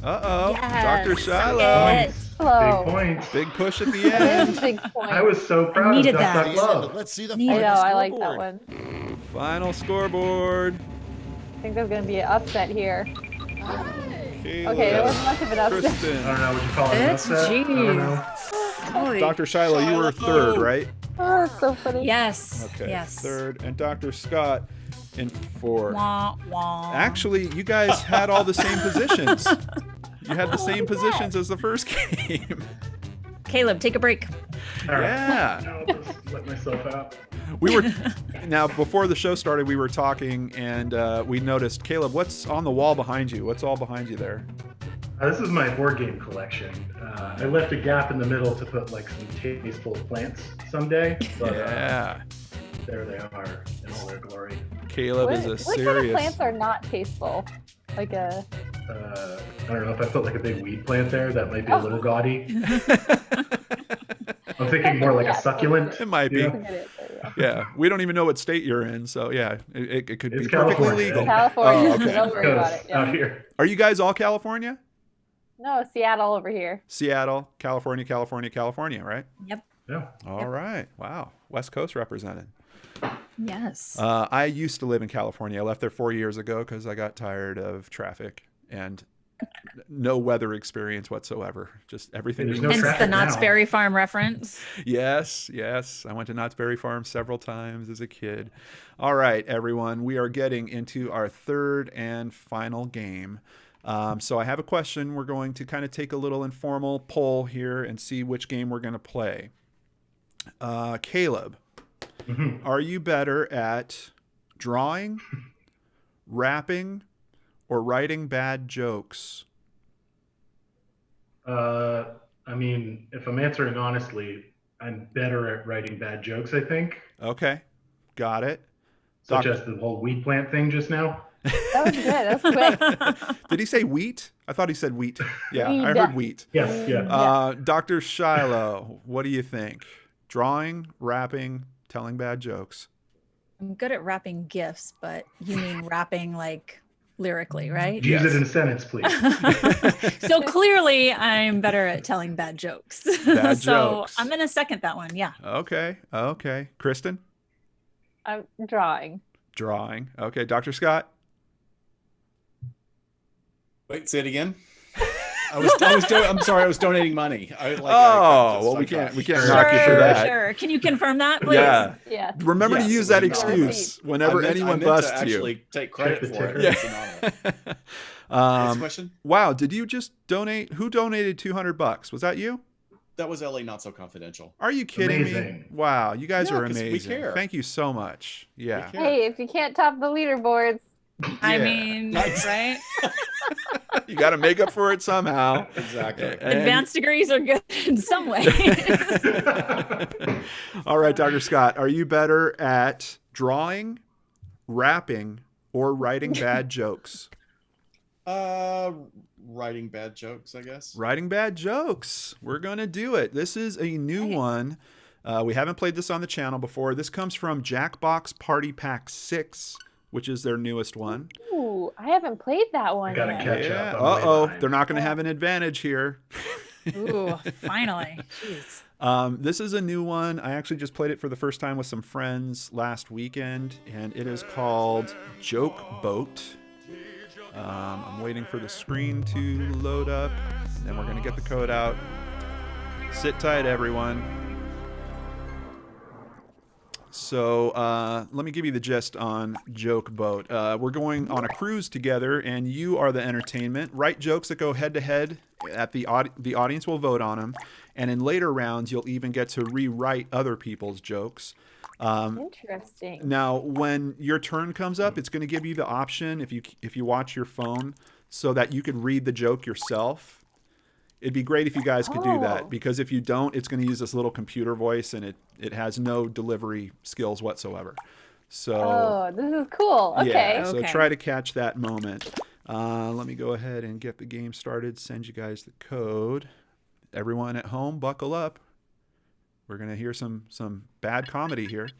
Uh-oh. Yes. Dr. Shiloh. Yes. Hello. Big points. Big push at the That end. is a big point. I was so proud of needed Duck that. Duck Love. Let's see the I final know, I like that scoreboard. one. Final scoreboard. I think there's gonna be an upset here. Caleb, Okay, there wasn't much of an upset. I Kristen. don't know what you call it. an It's upset? I don't know. Holy Dr. Shiloh, you were third, right? Oh, it's so funny. Yes. Okay. Yes. Third. And Dr. Scott in fourth. Wah, wah. Actually, you guys had all the same positions. You had the same positions as the first game. Caleb, take a break. All right. Yeah. I'll just let myself out. We were now before the show started. We were talking, and we noticed, Caleb, what's on the wall behind you? What's all behind you there? This is my board game collection. I left a gap in the middle to put like some tasteful plants someday, but Yeah. there they are in all their glory. Caleb is a What kind of serious. plants are not tasteful? Like a. I don't know if I put like a big weed plant there, that might be a little gaudy. I'm thinking more like a succulent. It might be. Yeah. Forget it, yeah. Yeah, we don't even know what state you're in, so yeah, it could It's be perfectly California. legal. California. Oh, okay. Don't worry about it. Because out Yeah. here. Are you guys all California? No, Seattle over here. Seattle, California, right? Yep. Yeah. All right. Wow. West Coast represented. Yes. I used to live in California. I left there 4 years ago because I got tired of traffic and no weather experience whatsoever. Just everything. There's you no need. Hence traffic the now. Knott's Berry Farm reference. Yes. I went to Knott's Berry Farm several times as a kid. All right, everyone. We are getting into our third and final game. So I have a question. We're going to kind of take a little informal poll here and see which game we're going to play. Caleb, are you better at drawing, rapping, or writing bad jokes? I mean, if I'm answering honestly, I'm better at writing bad jokes, I think, Okay, got it. such Doc- as the whole wheat plant thing just now. That was good. That was quick. Did he say wheat? I thought he said wheat. Yeah, I Weed. heard wheat. Yes, yeah. Dr. Shiloh, what do you think? Drawing, rapping, telling bad jokes. I'm good at wrapping gifts, but you mean rapping like lyrically, right? Use Yes. it in a sentence, please. So clearly I'm better at telling bad jokes. Bad So jokes. I'm going to second that one. Yeah. Okay. Kristen? I'm drawing. Drawing. Okay, Dr. Scott? Wait, say it again. I'm sorry, I was donating money. We can't knock you for that. Sure. Can you confirm that, please? Yeah. Yeah. Remember to Yes, use it that was excuse whenever anyone busts to you. actually take credit Check the for it. ticker. It's an honor. Next question. Wow, did you just donate? Who donated $200? Was that you? That was LA Not So Confidential. Are you kidding me? Amazing. Wow, you guys Yeah, are 'cause we amazing. care. Thank you so much. Yeah. care. Hey, if you can't top the leaderboards, I Yeah. mean, Nice. right? You got to make up for it somehow. Exactly. And- Advanced degrees are good in some way. All right, Dr. Scott, are you better at drawing, rapping, or writing bad jokes? Writing bad jokes, I guess. Writing bad jokes. We're going to do it. This is a new one. We haven't played this on the channel before. This comes from Jackbox Party Pack 6, which is their newest one. ooh, I haven't played that one Gotta yet. catch Yeah. up. I'm way Uh-oh. behind. They're not going to have an advantage here. Ooh, finally. Jeez. This is a new one. I actually just played it for the first time with some friends last weekend, and it is called Joke Boat. I'm waiting for the screen to load up, and then we're going to get the code out. Sit tight, everyone. So let me give you the gist on Joke Boat. We're going on a cruise together, and you are the entertainment. Write jokes that go head-to-head. The audience will vote on them. And in later rounds, you'll even get to rewrite other people's jokes. Interesting. Now, when your turn comes up, it's going to give you the option, if you watch your phone, so that you could read the joke yourself. It'd be great if you guys could do Oh. that, because if you don't, it's going to use this little computer voice, and it has no delivery skills whatsoever. So, Oh, this is cool. Okay. yeah, so Okay. try to catch that moment. Let me go ahead and get the game started, send you guys the code. Everyone at home, buckle up. We're going to hear some bad comedy here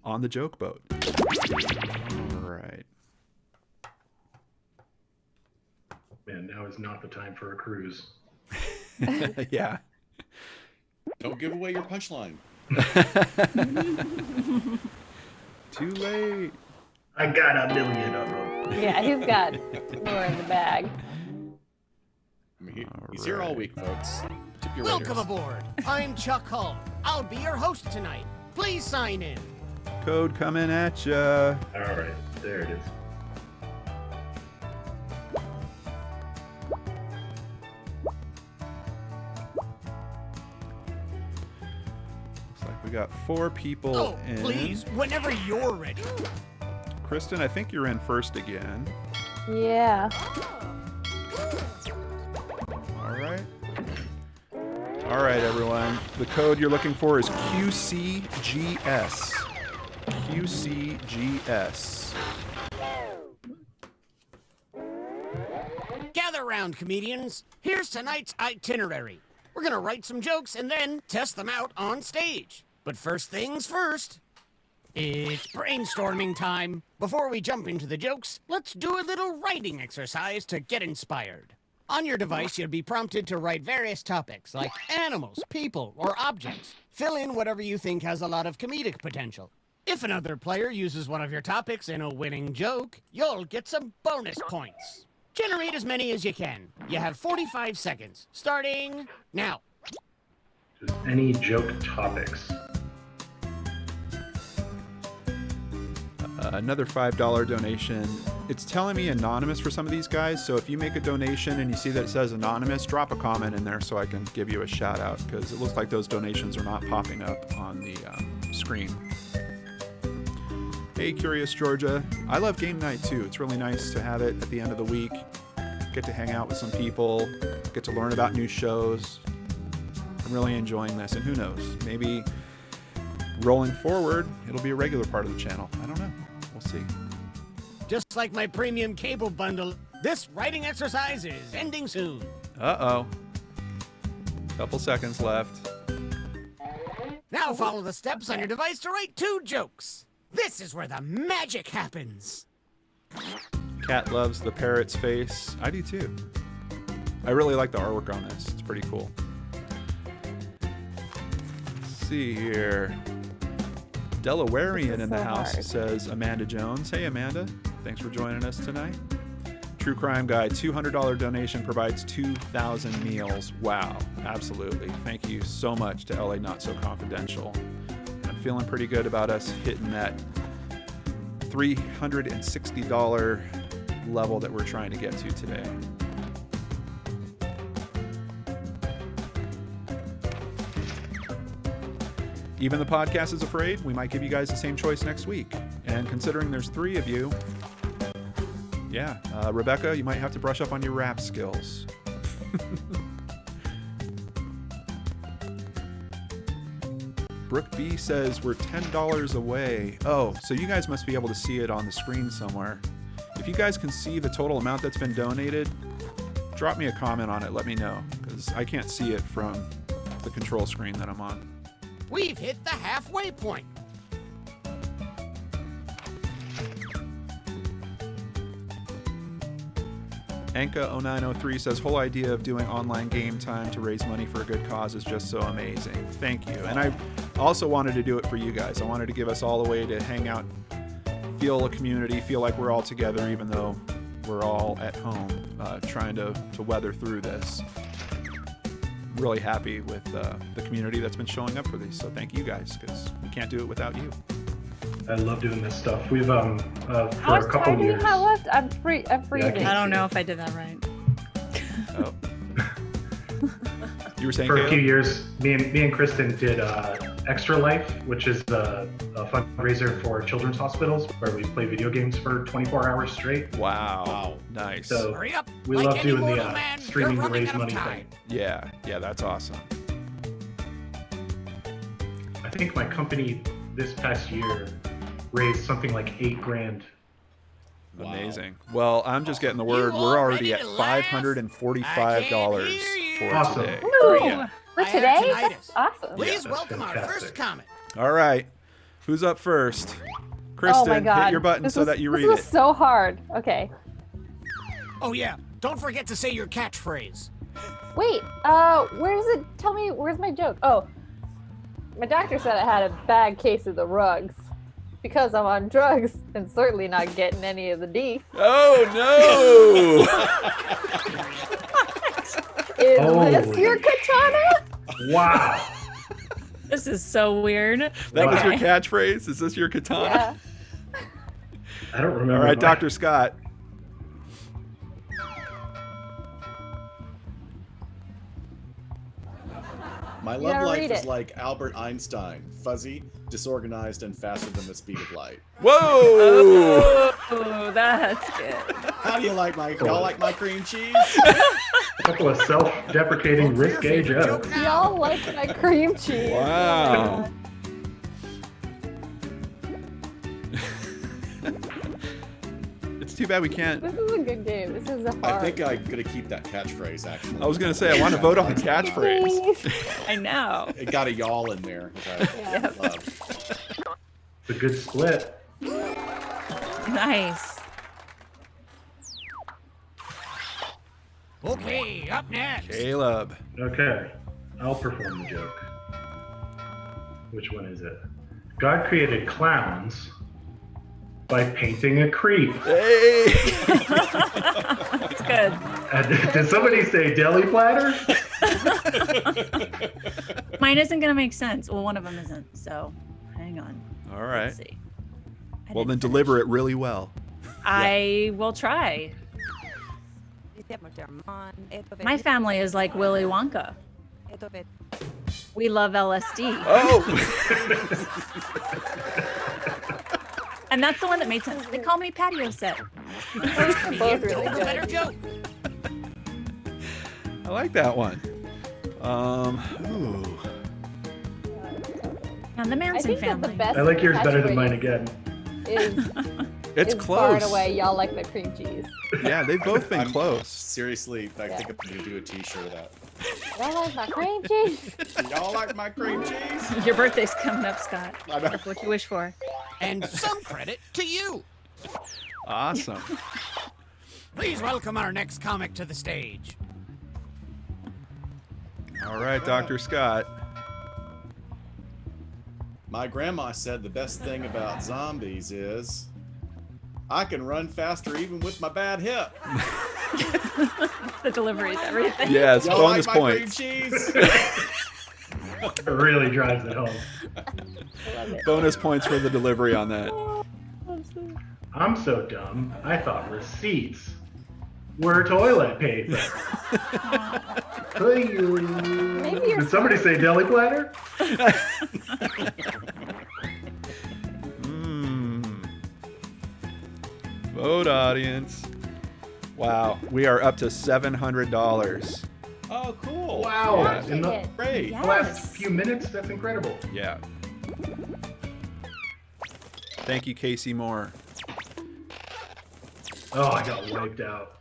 on the Joke Boat. All right. Man, now is not the time for a cruise. Yeah. Don't give away your punchline. Too late. I got a million of them. Yeah, he's got more in the bag. I mean, he's here all week, folks. Tip your Welcome waiters. aboard. I'm Chuck Hull. I'll be your host tonight. Please sign in. Code coming at ya. All right, there it is. Looks like we got 4 people Oh, in. please, whenever you're ready. Kristen, I think you're in first again. Yeah. All right. All right, everyone. The code you're looking for is QCGS. QCGS. Gather round, comedians. Here's tonight's itinerary. We're gonna write some jokes and then test them out on stage. But first things first. It's brainstorming time. Before we jump into the jokes, let's do a little writing exercise to get inspired. On your device, you'll be prompted to write various topics like animals, people, or objects. Fill in whatever you think has a lot of comedic potential. If another player uses one of your topics in a winning joke, you'll get some bonus points. Generate as many as you can. You have 45 seconds, starting now. Just any joke topics. Another $5 donation. It's telling me anonymous for some of these guys, so if you make a donation and you see that it says anonymous, drop a comment in there so I can give you a shout out, because it looks like those donations are not popping up on the screen. Hey, Curious Georgia. I love game night too. It's really nice to have it at the end of the week. get to hang out with some people, get to learn about new shows. I'm really enjoying this, and who knows, maybe rolling forward, it'll be a regular part of the channel. I don't know. We'll see. Just like my premium cable bundle, this writing exercise is ending soon. Uh-oh. Couple seconds left. Now follow the steps on your device to write 2 jokes. This is where the magic happens. Cat loves the parrot's face. I do too. I really like the artwork on this. It's pretty cool. Let's see here. Delawarean in the house says Amanda Jones. Hey Amanda, thanks for joining us tonight. True Crime Guy, $200 donation provides 2,000 meals. Wow, absolutely. Thank you so much to LA Not So Confidential. I'm feeling pretty good about us hitting that $360 level that we're trying to get to today. Even the podcast is afraid. We might give you guys the same choice next week. And considering there's 3 of you, yeah, Rebecca, you might have to brush up on your rap skills. Brooke B says we're $10 away. Oh, so you guys must be able to see it on the screen somewhere. If you guys can see the total amount that's been donated, drop me a comment on it. Let me know, because I can't see it from the control screen that I'm on. We've hit the halfway point. Anka0903 says, whole idea of doing online game time to raise money for a good cause is just so amazing. Thank you. And I also wanted to do it for you guys. I wanted to give us all a way to hang out, feel a community, feel like we're all together, even though we're all at home trying to weather through this. I'm really happy with the community that's been showing up for these. So thank you guys, because we can't do it without you. I love doing this stuff. We've How for much a couple time do you years. have left? I'm freezing. I don't know if I did that right. Oh. You were saying, For a Caleb? few years, me and Kristen did Extra Life, which is a fundraiser for children's hospitals where we play video games for 24 hours straight. Wow. Nice. So Hurry up. we like love any doing mortal the man, streaming you're to running raise out of money time. thing. Yeah, that's awesome. I think my company this past year raised something like $8,000. Wow. Amazing. Well, I'm just getting the word. You We're all already ready at to laugh? $545 for Awesome. today. Woo! Yeah. For I have today? tinnitus. That's awesome. Please that's welcome our fantastic. first comment. All right. Who's up first? Kristen, Oh my God. hit your button This so was- that you read This was it. so hard. Okay. Oh yeah, don't forget to say your catchphrase. Wait, where's it? Tell me, where's my joke? Oh, my doctor said I had a bad case of the rugs because I'm on drugs and certainly not getting any of the D. Oh, no! Is Oh. this your katana? Wow. This is so weird. That was your Okay. catchphrase? Is this your katana? Yeah. I don't remember. All right, my- Dr. Scott. My You love gotta life read is it. like Albert Einstein, fuzzy, disorganized, and faster than the speed of light. Whoa! Oh, that's good. How do you like my y'all like my cream cheese? A couple of self-deprecating Vote for your risque favorite jokes. joke now. Y'all like my cream cheese. Wow. It's too bad we can't. This is a good game. This is a hard. I think I'm gonna keep that catchphrase. Actually, I was going to say, I want to vote on the catchphrase. Please. I know. It got a y'all in there. Which I love. It's a good split. Nice. Okay, up next. Caleb. Okay, I'll perform the joke. Which one is it? God created clowns by painting a creep. Hey! That's good. Did somebody say deli platter? Mine isn't going to make sense. Well, one of them isn't. So hang on. All right. Let's see. I Well, then didn't deliver it really well. I will try. My family is like Willy Wonka. We love LSD. Oh! And that's the one that made sense. They call me patio set. Those are both really Told a better good. joke. I like that one. Ooh. And the I Manson think that family. the best I like yours better than mine catchphrase again. is It's is close. far and away, y'all like the cream cheese. Yeah, they've both been I'm- close. Seriously, I think I'm gonna do a T-shirt of that. Y'all like my cream cheese? Y'all like my cream cheese? Your birthday's coming up, Scott. I know. That's what you wish for. And some credit to you. Awesome. Please welcome our next comic to the stage. All right, Dr. Scott. My grandma said the best thing about zombies is I can run faster even with my bad hip. The delivery is everything. Yes, Y'all bonus like my points. cream cheese? It really drives it home. I love it. Bonus points for the delivery on that. I'm so dumb. I thought receipts were toilet paper. Maybe you're Did somebody say deli platter? Vote, audience. Wow, we are up to $700. Oh, cool. Wow. Yeah. In the Great. last few minutes, that's incredible. Yeah. Thank you, Casey Moore. Oh, I got wiped out.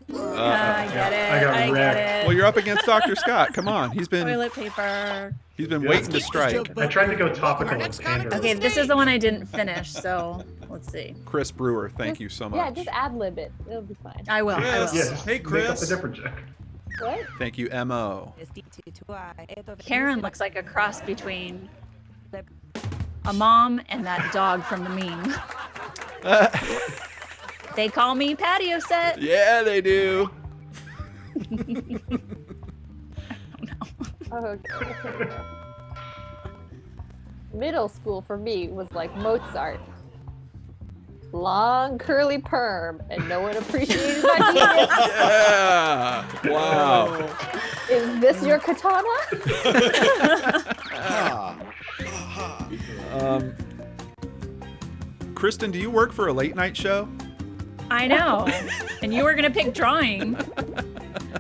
I get it. I got I wrecked. get it. Well, you're up against Dr. Scott. Come on, he's been Toilet paper. waiting to strike. I tried to go topical and pander. Okay, this is the one I didn't finish, so let's see. Chris Brewer, thank you so much. Yeah, just ad lib it. It'll be fine. I will. Yes. I will. Yeah, Hey, make up Chris. a different joke. What? Thank you, Mo. Karen looks like a cross between a mom and that dog from the meme. They call me patio set. Yeah, they do. Oh, okay. Middle school for me was like Mozart. Long curly perm, and no one appreciated my genius. Yeah. Wow. Is this your katana? Ah. Kristen, do you work for a late night show? I know. And you were gonna pick drawing.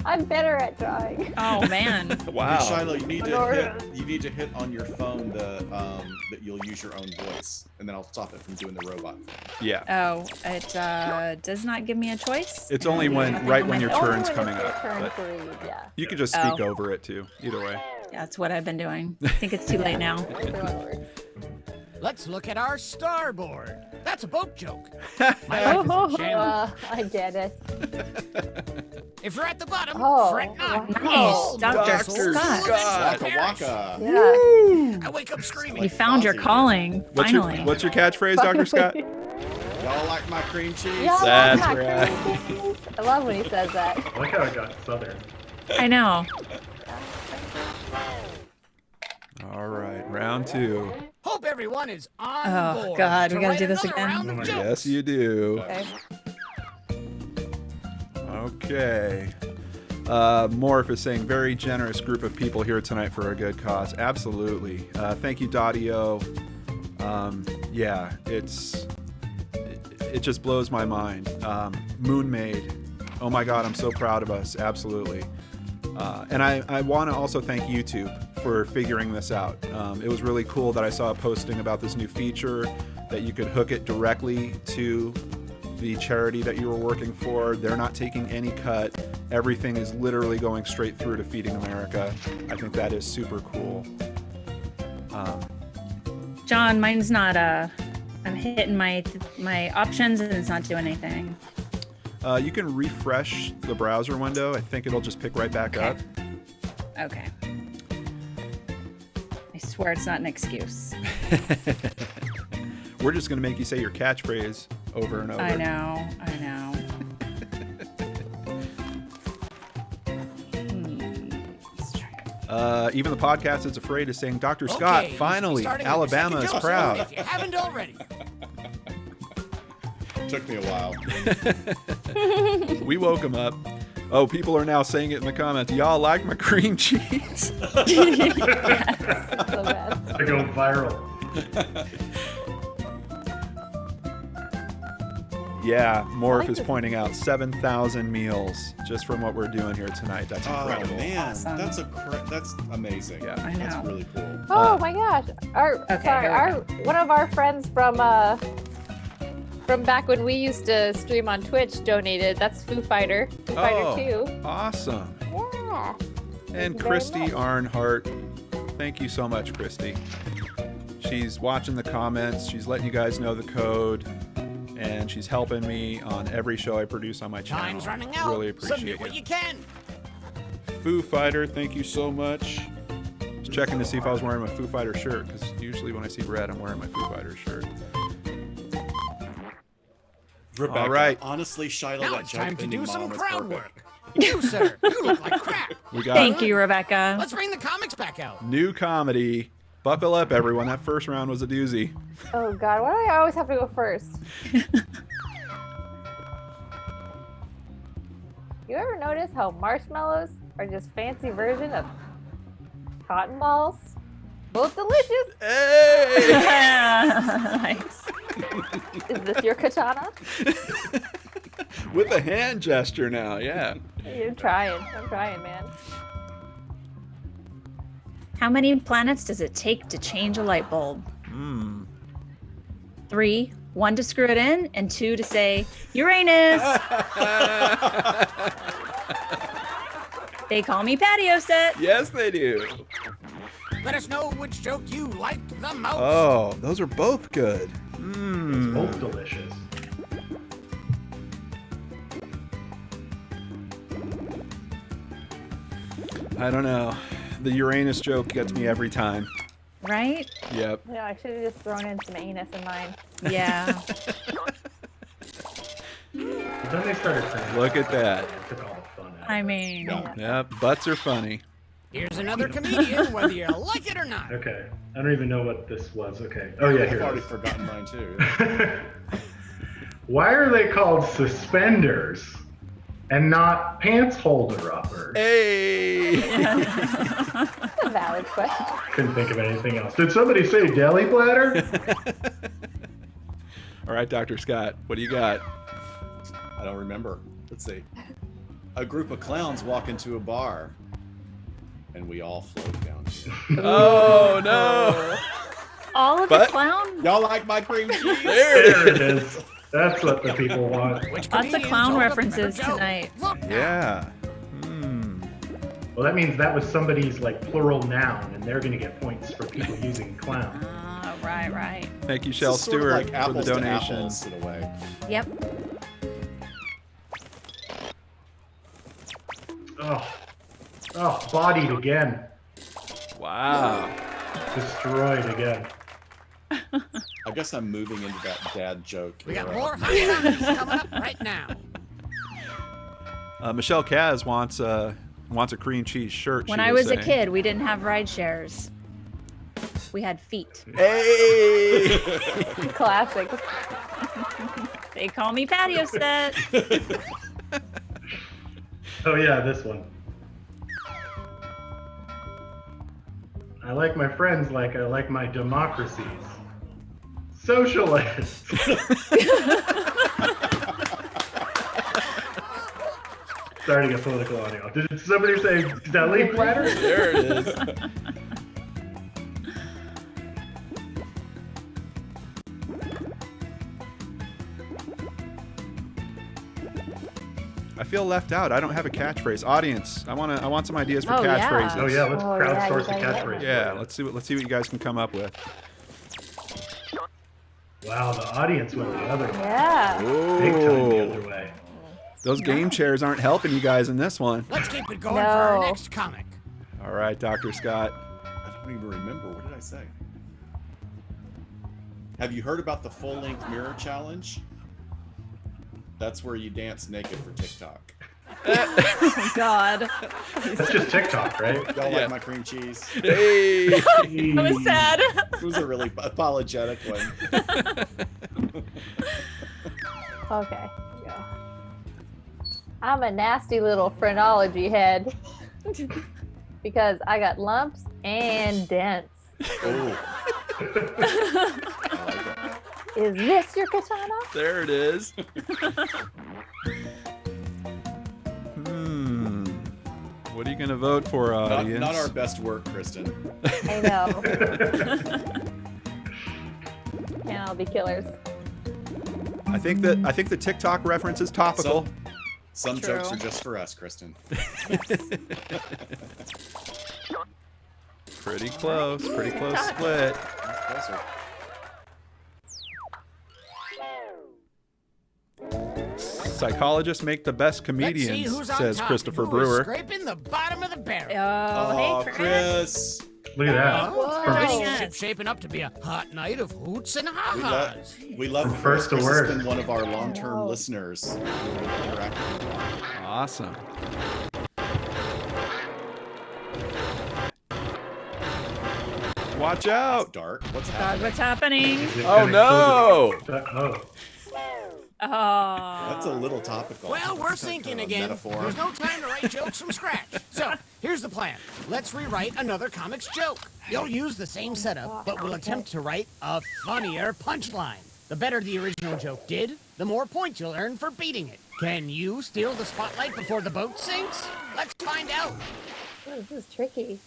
I'm better at drawing. Oh man. Wow. Hey, Shiloh, you need Lenora. to hit on your phone that you'll use your own voice, and then I'll stop it from doing the robot thing. Yeah. Oh, it does not give me a choice. It's only And when nothing right on when my your phone. turn's Only when coming it's your up. turn But to read, yeah. you can just speak Oh. over it too. Either way. Yeah, that's what I've been doing. I think it's too late now. Everyone works. Let's look at our starboard. That's a boat joke. My life is in shambles. I get it. If you're at the bottom, Oh, fret not. wow. Nice, All Dr. Dr. Scott. Scott. Waka waka. Yeah. I wake up screaming. You found your Fozzie. calling, finally. What's your catchphrase, Dr. Scott? Y'all like my cream cheese? Yeah, That's not right. cream. I love when he says that. I like how I got southern. I know. All right, round two. Hope everyone is on Oh, board. God, we to gotta write do this another again. round of Oh my jokes. Yes, you do. Okay. Okay. Morph is saying very generous group of people here tonight for a good cause. Absolutely. Thank you, Dadio. Yeah, it just blows my mind. Moon Maid. Oh my God, I'm so proud of us. Absolutely. And I want to also thank YouTube for figuring this out. It was really cool that I saw a posting about this new feature that you could hook it directly to the charity that you were working for. They're not taking any cut. Everything is literally going straight through to Feeding America. I think that is super cool. John, mine's not I'm hitting my options and it's not doing anything. You can refresh the browser window. I think it'll just pick right back up. Okay. I swear it's not an excuse. We're just going to make you say your catchphrase over and over. I know. Let's try it. Even the podcast is afraid of saying, Dr. Scott, Okay, finally, starting Alabama with is the second joke, proud. If you haven't already. Took me a while. We woke him up. Oh, people are now saying it in the comments. Y'all like my cream cheese? So bad. I go viral. Yeah, Morph like is this. pointing out 7,000 meals just from what we're doing here tonight. That's Oh incredible. man, Awesome. that's amazing. Yeah. I That's know. really cool. Oh my gosh! here we One of our friends from back when we used to stream on Twitch donated. That's Foo Fighter. Foo Fighter 2. Awesome. Yeah. And you very Christy much. Arnhart, thank you so much, Christy. She's watching the comments. She's letting you guys know the code. And she's helping me on every show I produce on my channel. Time's running out. Really appreciate Submit what it. you can. Foo Fighter, thank you so much. Just checking to see if I was wearing my Foo Fighter shirt, because usually when I see red, I'm wearing my Foo Fighter shirt. Rebecca, All right. honestly, Shiloh, Now that it's time to joke do ending some mom is crowd perfect. work. You, sir, you look like crap. We got Thank you, Rebecca. Let's bring the comics back out. new comedy. Buckle up, everyone. That first round was a doozy. Oh God, why do I always have to go first? You ever notice how marshmallows are just fancy version of cotton balls? Both delicious. Hey! Nice. Is this your katana? With a hand gesture now, yeah. You're trying. I'm trying, man. How many planets does it take to change a light bulb? 3, 1 to screw it in, and 2 to say Uranus. They call me patio set. Yes, they do. Let us know which joke you liked the most. Oh, those are both good. Both delicious. I don't know. The Uranus joke gets me every time. Right? Yep. Yeah, I should have just thrown in some anus in mine. Yeah. But then they started saying, Look at that. It took all the fun out. I mean, Yep. Butts are funny. Here's another comedian, whether you like it or not. Okay. I don't even know what this was. Okay. Oh, yeah, I've here already it forgotten mine too. is. Why are they called suspenders and not pants holder uppers? Hey! That's a valid question. Couldn't think of anything else. Did somebody say deli platter? All right, Dr. Scott, what do you got? I don't remember. Let's see. A group of clowns walk into a bar, and we all float down here. Oh, no! all of But- the clown? Y'all like my cream cheese? There it There it is. That's what the people want. Which Lots of comedian clown told a references better joke? tonight. Look now. Yeah. Well, that means that was somebody's like plural noun, and they're going to get points for people using clown. Right. Thank you, This Shel is sort of Stewart, like for the apples to donation. apples in a way. Yep. Oh, bodied again. Wow. Destroyed again. I guess I'm moving into that dad joke. We got era. more hot topics coming up right now. Michelle Kaz wants a cream cheese shirt. When she I was a saying. kid, we didn't have ride shares. We had feet. Hey! Classic. They call me patio set. Oh yeah, this one. I like my friends like I like my democracies. Socialists. Starting a political audio. Did somebody say deli platter? There it is. I feel left out. I don't have a catchphrase. Audience, I want some ideas for Oh, yeah. catchphrases. Oh yeah, let's Oh, yeah, crowdsource you a gotta get catchphrase. Yeah, let's see what you guys can come up with. Wow, the audience went the other way. Yeah. Big time the Oh, other way. those game chairs aren't helping you guys in this one. Let's keep it going for our No. next comic. All right, Dr. Scott. I don't even remember. What did I say? Have you heard about the full-length mirror challenge? That's where you dance naked for TikTok. Oh, God. That's just TikTok, right? Y'all Yeah. like my cream cheese? Hey! That was sad. It was a really apologetic one. Okay. Go. I'm a nasty little phrenology head because I got lumps and dents. Oh. I like it. Is this your katana? There it is. What are you going to vote for, audience? Not our best work, Kristen. I know. And I'll be killers. I think the TikTok reference is topical. Some jokes are just for us, Kristen. Pretty close split. Closer. Psychologists make the best Let's see comedians, who's on says top Christopher and who is Brewer. scraping the bottom of the barrel. Oh, hey, Chris. Look at that. Whoa. This ship's shaping up to be a hot night of hoots and ha-has. We love From first to Chris worst. has been one of our long-term Wow. listeners. Awesome. Watch It's out. dark. What's God, happening? what's happening? Oh no. Oh, Oh. That's a little topical. Well, we're sinking again. Metaphor. There's no time to write jokes from scratch. So, here's the plan. Let's rewrite another comics joke. You'll use the same setup, but we'll attempt to write a funnier punchline. The better the original joke did, the more points you'll earn for beating it. Can you steal the spotlight before the boat sinks? Let's find out. Oh, this is tricky.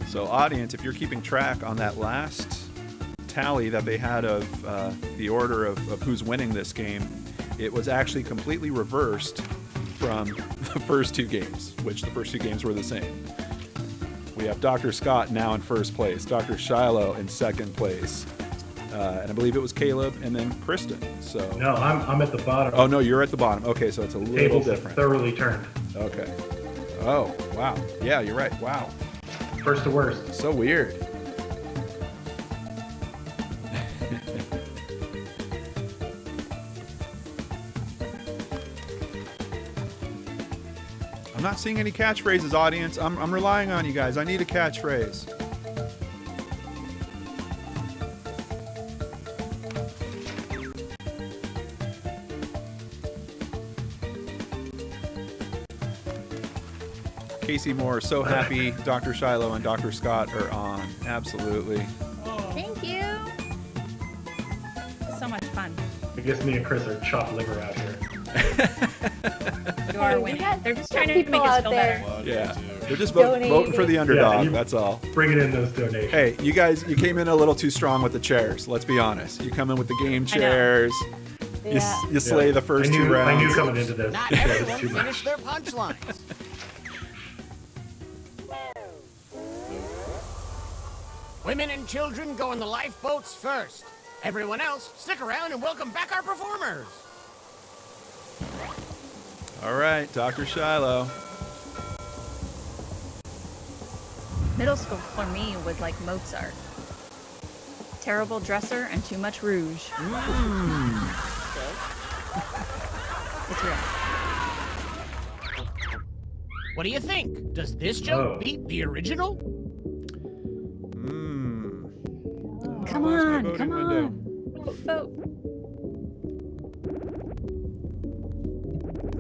So, audience, if you're keeping track on that last tally that they had of the order of who's winning this game, it was actually completely reversed from the first two games, which the first two games were the same. We have Dr. Scott now in first place, Dr. Shiloh in second place, and I believe it was Caleb and then Kristen. So no, I'm at the bottom. Oh no, you're at the bottom. Okay, so it's a little Tables have different. thoroughly turned. Okay. Oh wow. Yeah, you're right. Wow. First to worst. So weird. I'm not seeing any catchphrases, audience. I'm relying on you guys. I need a catchphrase. Casey Moore, so happy Dr. Shiloh and Dr. Scott are on. Absolutely. Thank you. So much fun. I guess me and Chris are chopped liver out here. You are Hey, winning. we got They're just some trying to make people us out feel there. better. One, Yeah. two. They're just Donating. voting for the underdog. you- That's all. Bringing in those donations. Hey, you guys, you came in a little too strong with the chairs. Let's be honest. You come in with the game I know. chairs. Yeah. You slay the first two rounds. I knew coming into this. Not Yeah, it's everyone too much. finished their punchlines. Women and children go in the lifeboats first. Everyone else, stick around and welcome back our performers. All right, Dr. Shiloh. Middle school for me was like Mozart. Terrible dresser and too much rouge. It's real. What do you think? Does this joke Oh. beat the original? Come Where's my on, voting come window? on. Vote.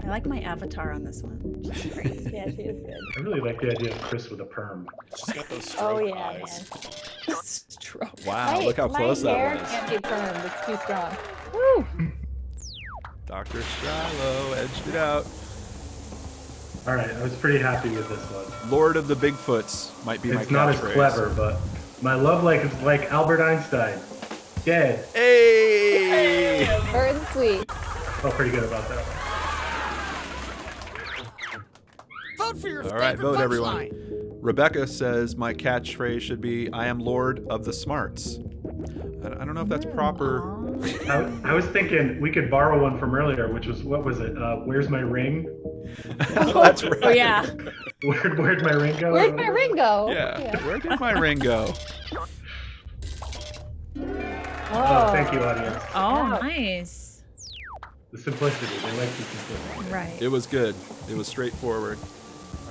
I like my avatar on this one. She's great. Yeah, she is good. I really like the idea of Chris with a perm. She's got those stroke Oh yeah, eyes. man. Stroke. Wow, look how close my hair that was. can't be firm. It's too strong. Woo! Dr. Shiloh edged it out. All right, I was pretty happy with this one. Lord of the Bigfoots might be my It's not as catchphrase. clever, but my love life is like Albert Einstein. Dead. Hey! Short and sweet. Felt pretty good about that one. Vote for your All favorite right, vote everyone. punchline. Rebecca says my catchphrase should be I am Lord of the Smarts. I don't know if that's proper. I was thinking we could borrow one from earlier, which was, what was it? Where's my ring? That's right. Oh yeah. Where'd my ring go? Where'd my ring go? Yeah. Where did my ring go? Oh, thank you, audience. Oh, Wow. nice. The simplicity. They like the simplicity. Right. It was good. It was straightforward.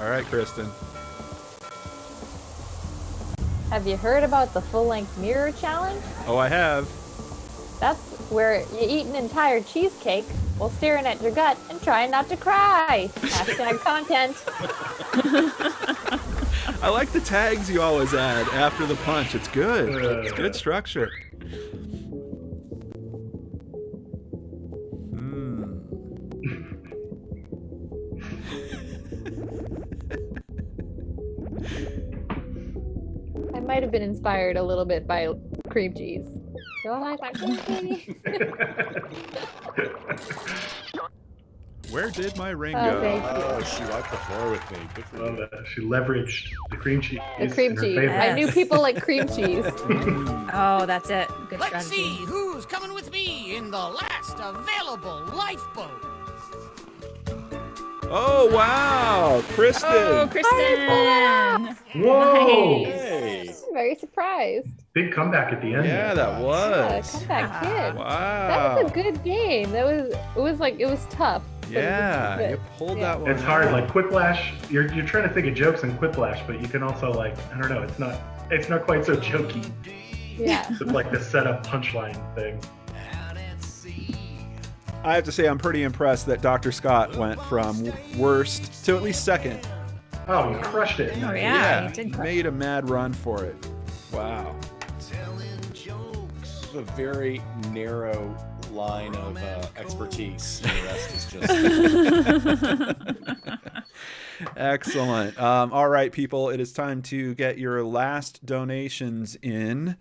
All right, Kristen. Have you heard about the full-length mirror challenge? Oh, I have. That's where you eat an entire cheesecake while staring at your gut and trying not to cry. Hashtag content. I like the tags you always add after the punch. It's good. It's good structure. I might have been inspired a little bit by cream cheese. You like my cream cheese? Where did my ring Oh, go? thank you. Oh, she wiped the floor with me. Good for Love you. that. She leveraged the cream cheese. The cream in her cheese. favor. I knew people like cream cheese. Oh, that's it. Good Let's strategy. see who's coming with me in the last available lifeboat. Oh, wow. Kristen. Oh, Kristen. Whoa! Nice. Hey. Very surprised. Big comeback at the end. Yeah, there. that Yeah, was. comeback kid. Wow. That was a good game. It was tough. but it was Yeah, good. you pulled Yeah. that one. It's hard, out. like Quiplash. You're trying to think of jokes in Quiplash, but you can also like I don't know. It's not quite so jokey. Yeah. It's like the setup punchline thing. I have to say, I'm pretty impressed that Dr. Scott went from worst to at least second. Oh, you crushed it. Oh, yeah. You did made a mad run for it. Wow. A very narrow line of expertise. The rest is just. Excellent. All right, people, it is time to get your last donations in.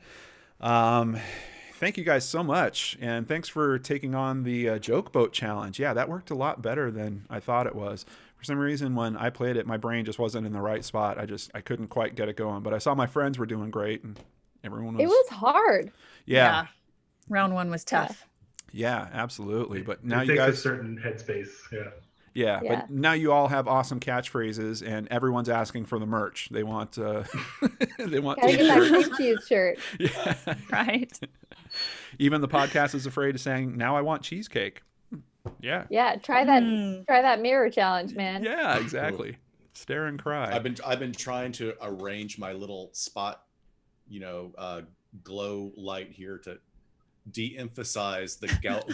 Thank you guys so much, and thanks for taking on the joke boat challenge. Yeah, that worked a lot better than I thought it was. For some reason, when I played it, my brain just wasn't in the right spot. I couldn't quite get it going, but I saw my friends were doing great, and everyone was. It was hard. Yeah. Round one was tough. Yeah, absolutely. But now it you takes guys. a certain headspace. Yeah. Yeah, Yeah. but now you all have awesome catchphrases, and everyone's asking for the merch. They want, they want Gotta get that t-shirts. cream cheese shirt. Yeah. Right. Even the podcast is afraid of saying, "Now I want cheesecake." Yeah. Yeah, try that mirror challenge, man. Yeah, exactly. Stare and cry. I've been trying to arrange my little spot, glow light here to de-emphasize the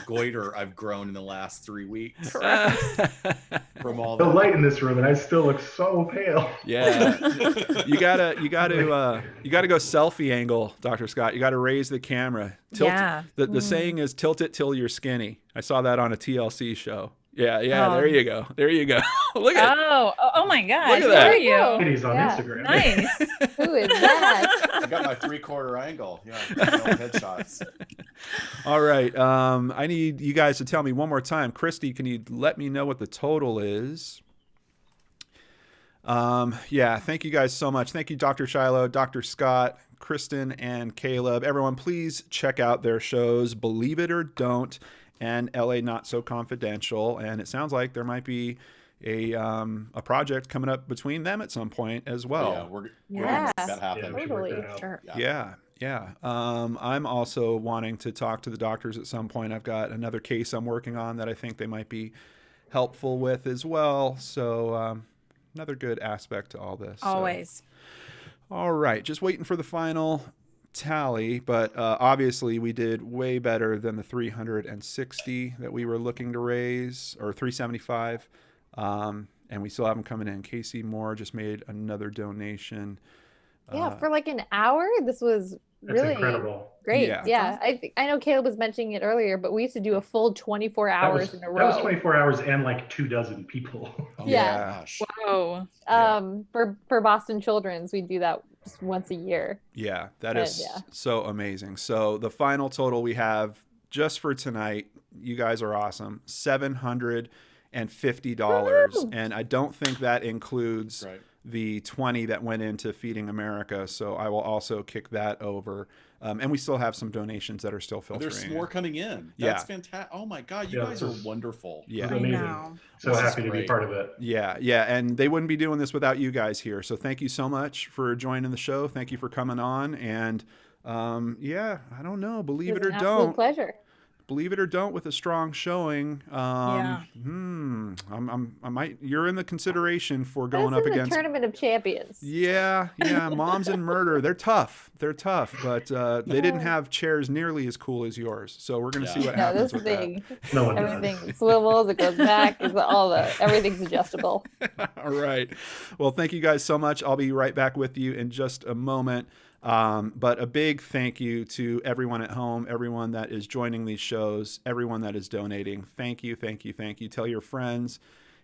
goiter I've grown in the last 3 weeks from all The the light in this room, and I still look so pale. Yeah. you gotta go selfie angle, Dr. Scott. You gotta raise the camera. Tilt. Yeah. The saying is tilt it till you're skinny. I saw that on a TLC show. Yeah. Oh. There you go. Look at it. Oh my gosh. Look at Who that. are you? Kitty's on Yeah. Instagram. Nice. Who is that? I got my 3/4 angle. Yeah, headshots. All right. I need you guys to tell me one more time. Christy, can you let me know what the total is? Yeah, thank you guys so much. Thank you, Dr. Shiloh, Dr. Scott, Kristen, and Caleb. Everyone, please check out their shows, Believe It or Don't, and LA Not So Confidential. And it sounds like there might be a project coming up between them at some point as well. Yeah, we're Yeah. gonna make that happen. we should work Totally. that out. Sure. Yeah. I'm also wanting to talk to the doctors at some point. I've got another case I'm working on that I think they might be helpful with as well. So another good aspect to all this. So. Always. All right, just waiting for the final tally, but obviously we did way better than the 360 that we were looking to raise, or 375, and we still have them coming in. Casey Moore just made another donation. Yeah, for like an hour, this was That's really incredible. great. Yeah. Yeah, I know Caleb was mentioning it earlier, but we used to do a full 24 hours in a That row. was 24 hours and like 24 people. Oh, Yeah. Gosh. Whoa. For Boston Children's, we do that just once a year. Yeah, that And, is yeah. so amazing. So the final total we have just for tonight, you guys are awesome, $750. Woo! And I don't think that includes Right. the 20 that went into Feeding America. So I will also kick that over. And we still have some donations that are still filtering. There's more coming in. Yeah. That's fantastic. Oh my God, you Yeah, guys this are is- wonderful. Yeah. It's I amazing. know. So This is happy to be great. part of it. Yeah. And they wouldn't be doing this without you guys here. So thank you so much for joining the show. Thank you for coming on. And I don't know, believe It it was or an absolute don't. pleasure. believe it or don't, with a strong showing. Yeah. You're in the consideration for This going up is against. the Tournament of Champions. Yeah, Moms and Murder. They're tough, but they didn't have chairs nearly as cool as yours. So we're gonna see what No, happens this with that. thing, No one does. everything swivels, it goes back, everything's adjustable. All right. Well, thank you guys so much. I'll be right back with you in just a moment. But a big thank you to everyone at home, everyone that is joining these shows, everyone that is donating. Thank you, thank you, thank you. Tell your friends.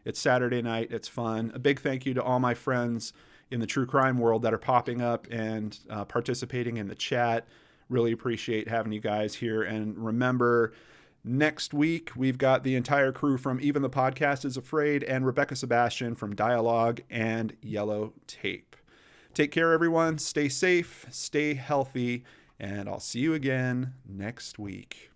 It's Saturday night. It's fun. A big thank you to all my friends in the true crime world that are popping up and participating in the chat. Really appreciate having you guys here. And remember, next week, we've got the entire crew from Even the Podcast is Afraid and Rebecca Sebastian from Dialogue and Yellow Tape. Take care, everyone. Stay safe, stay healthy, and I'll see you again next week.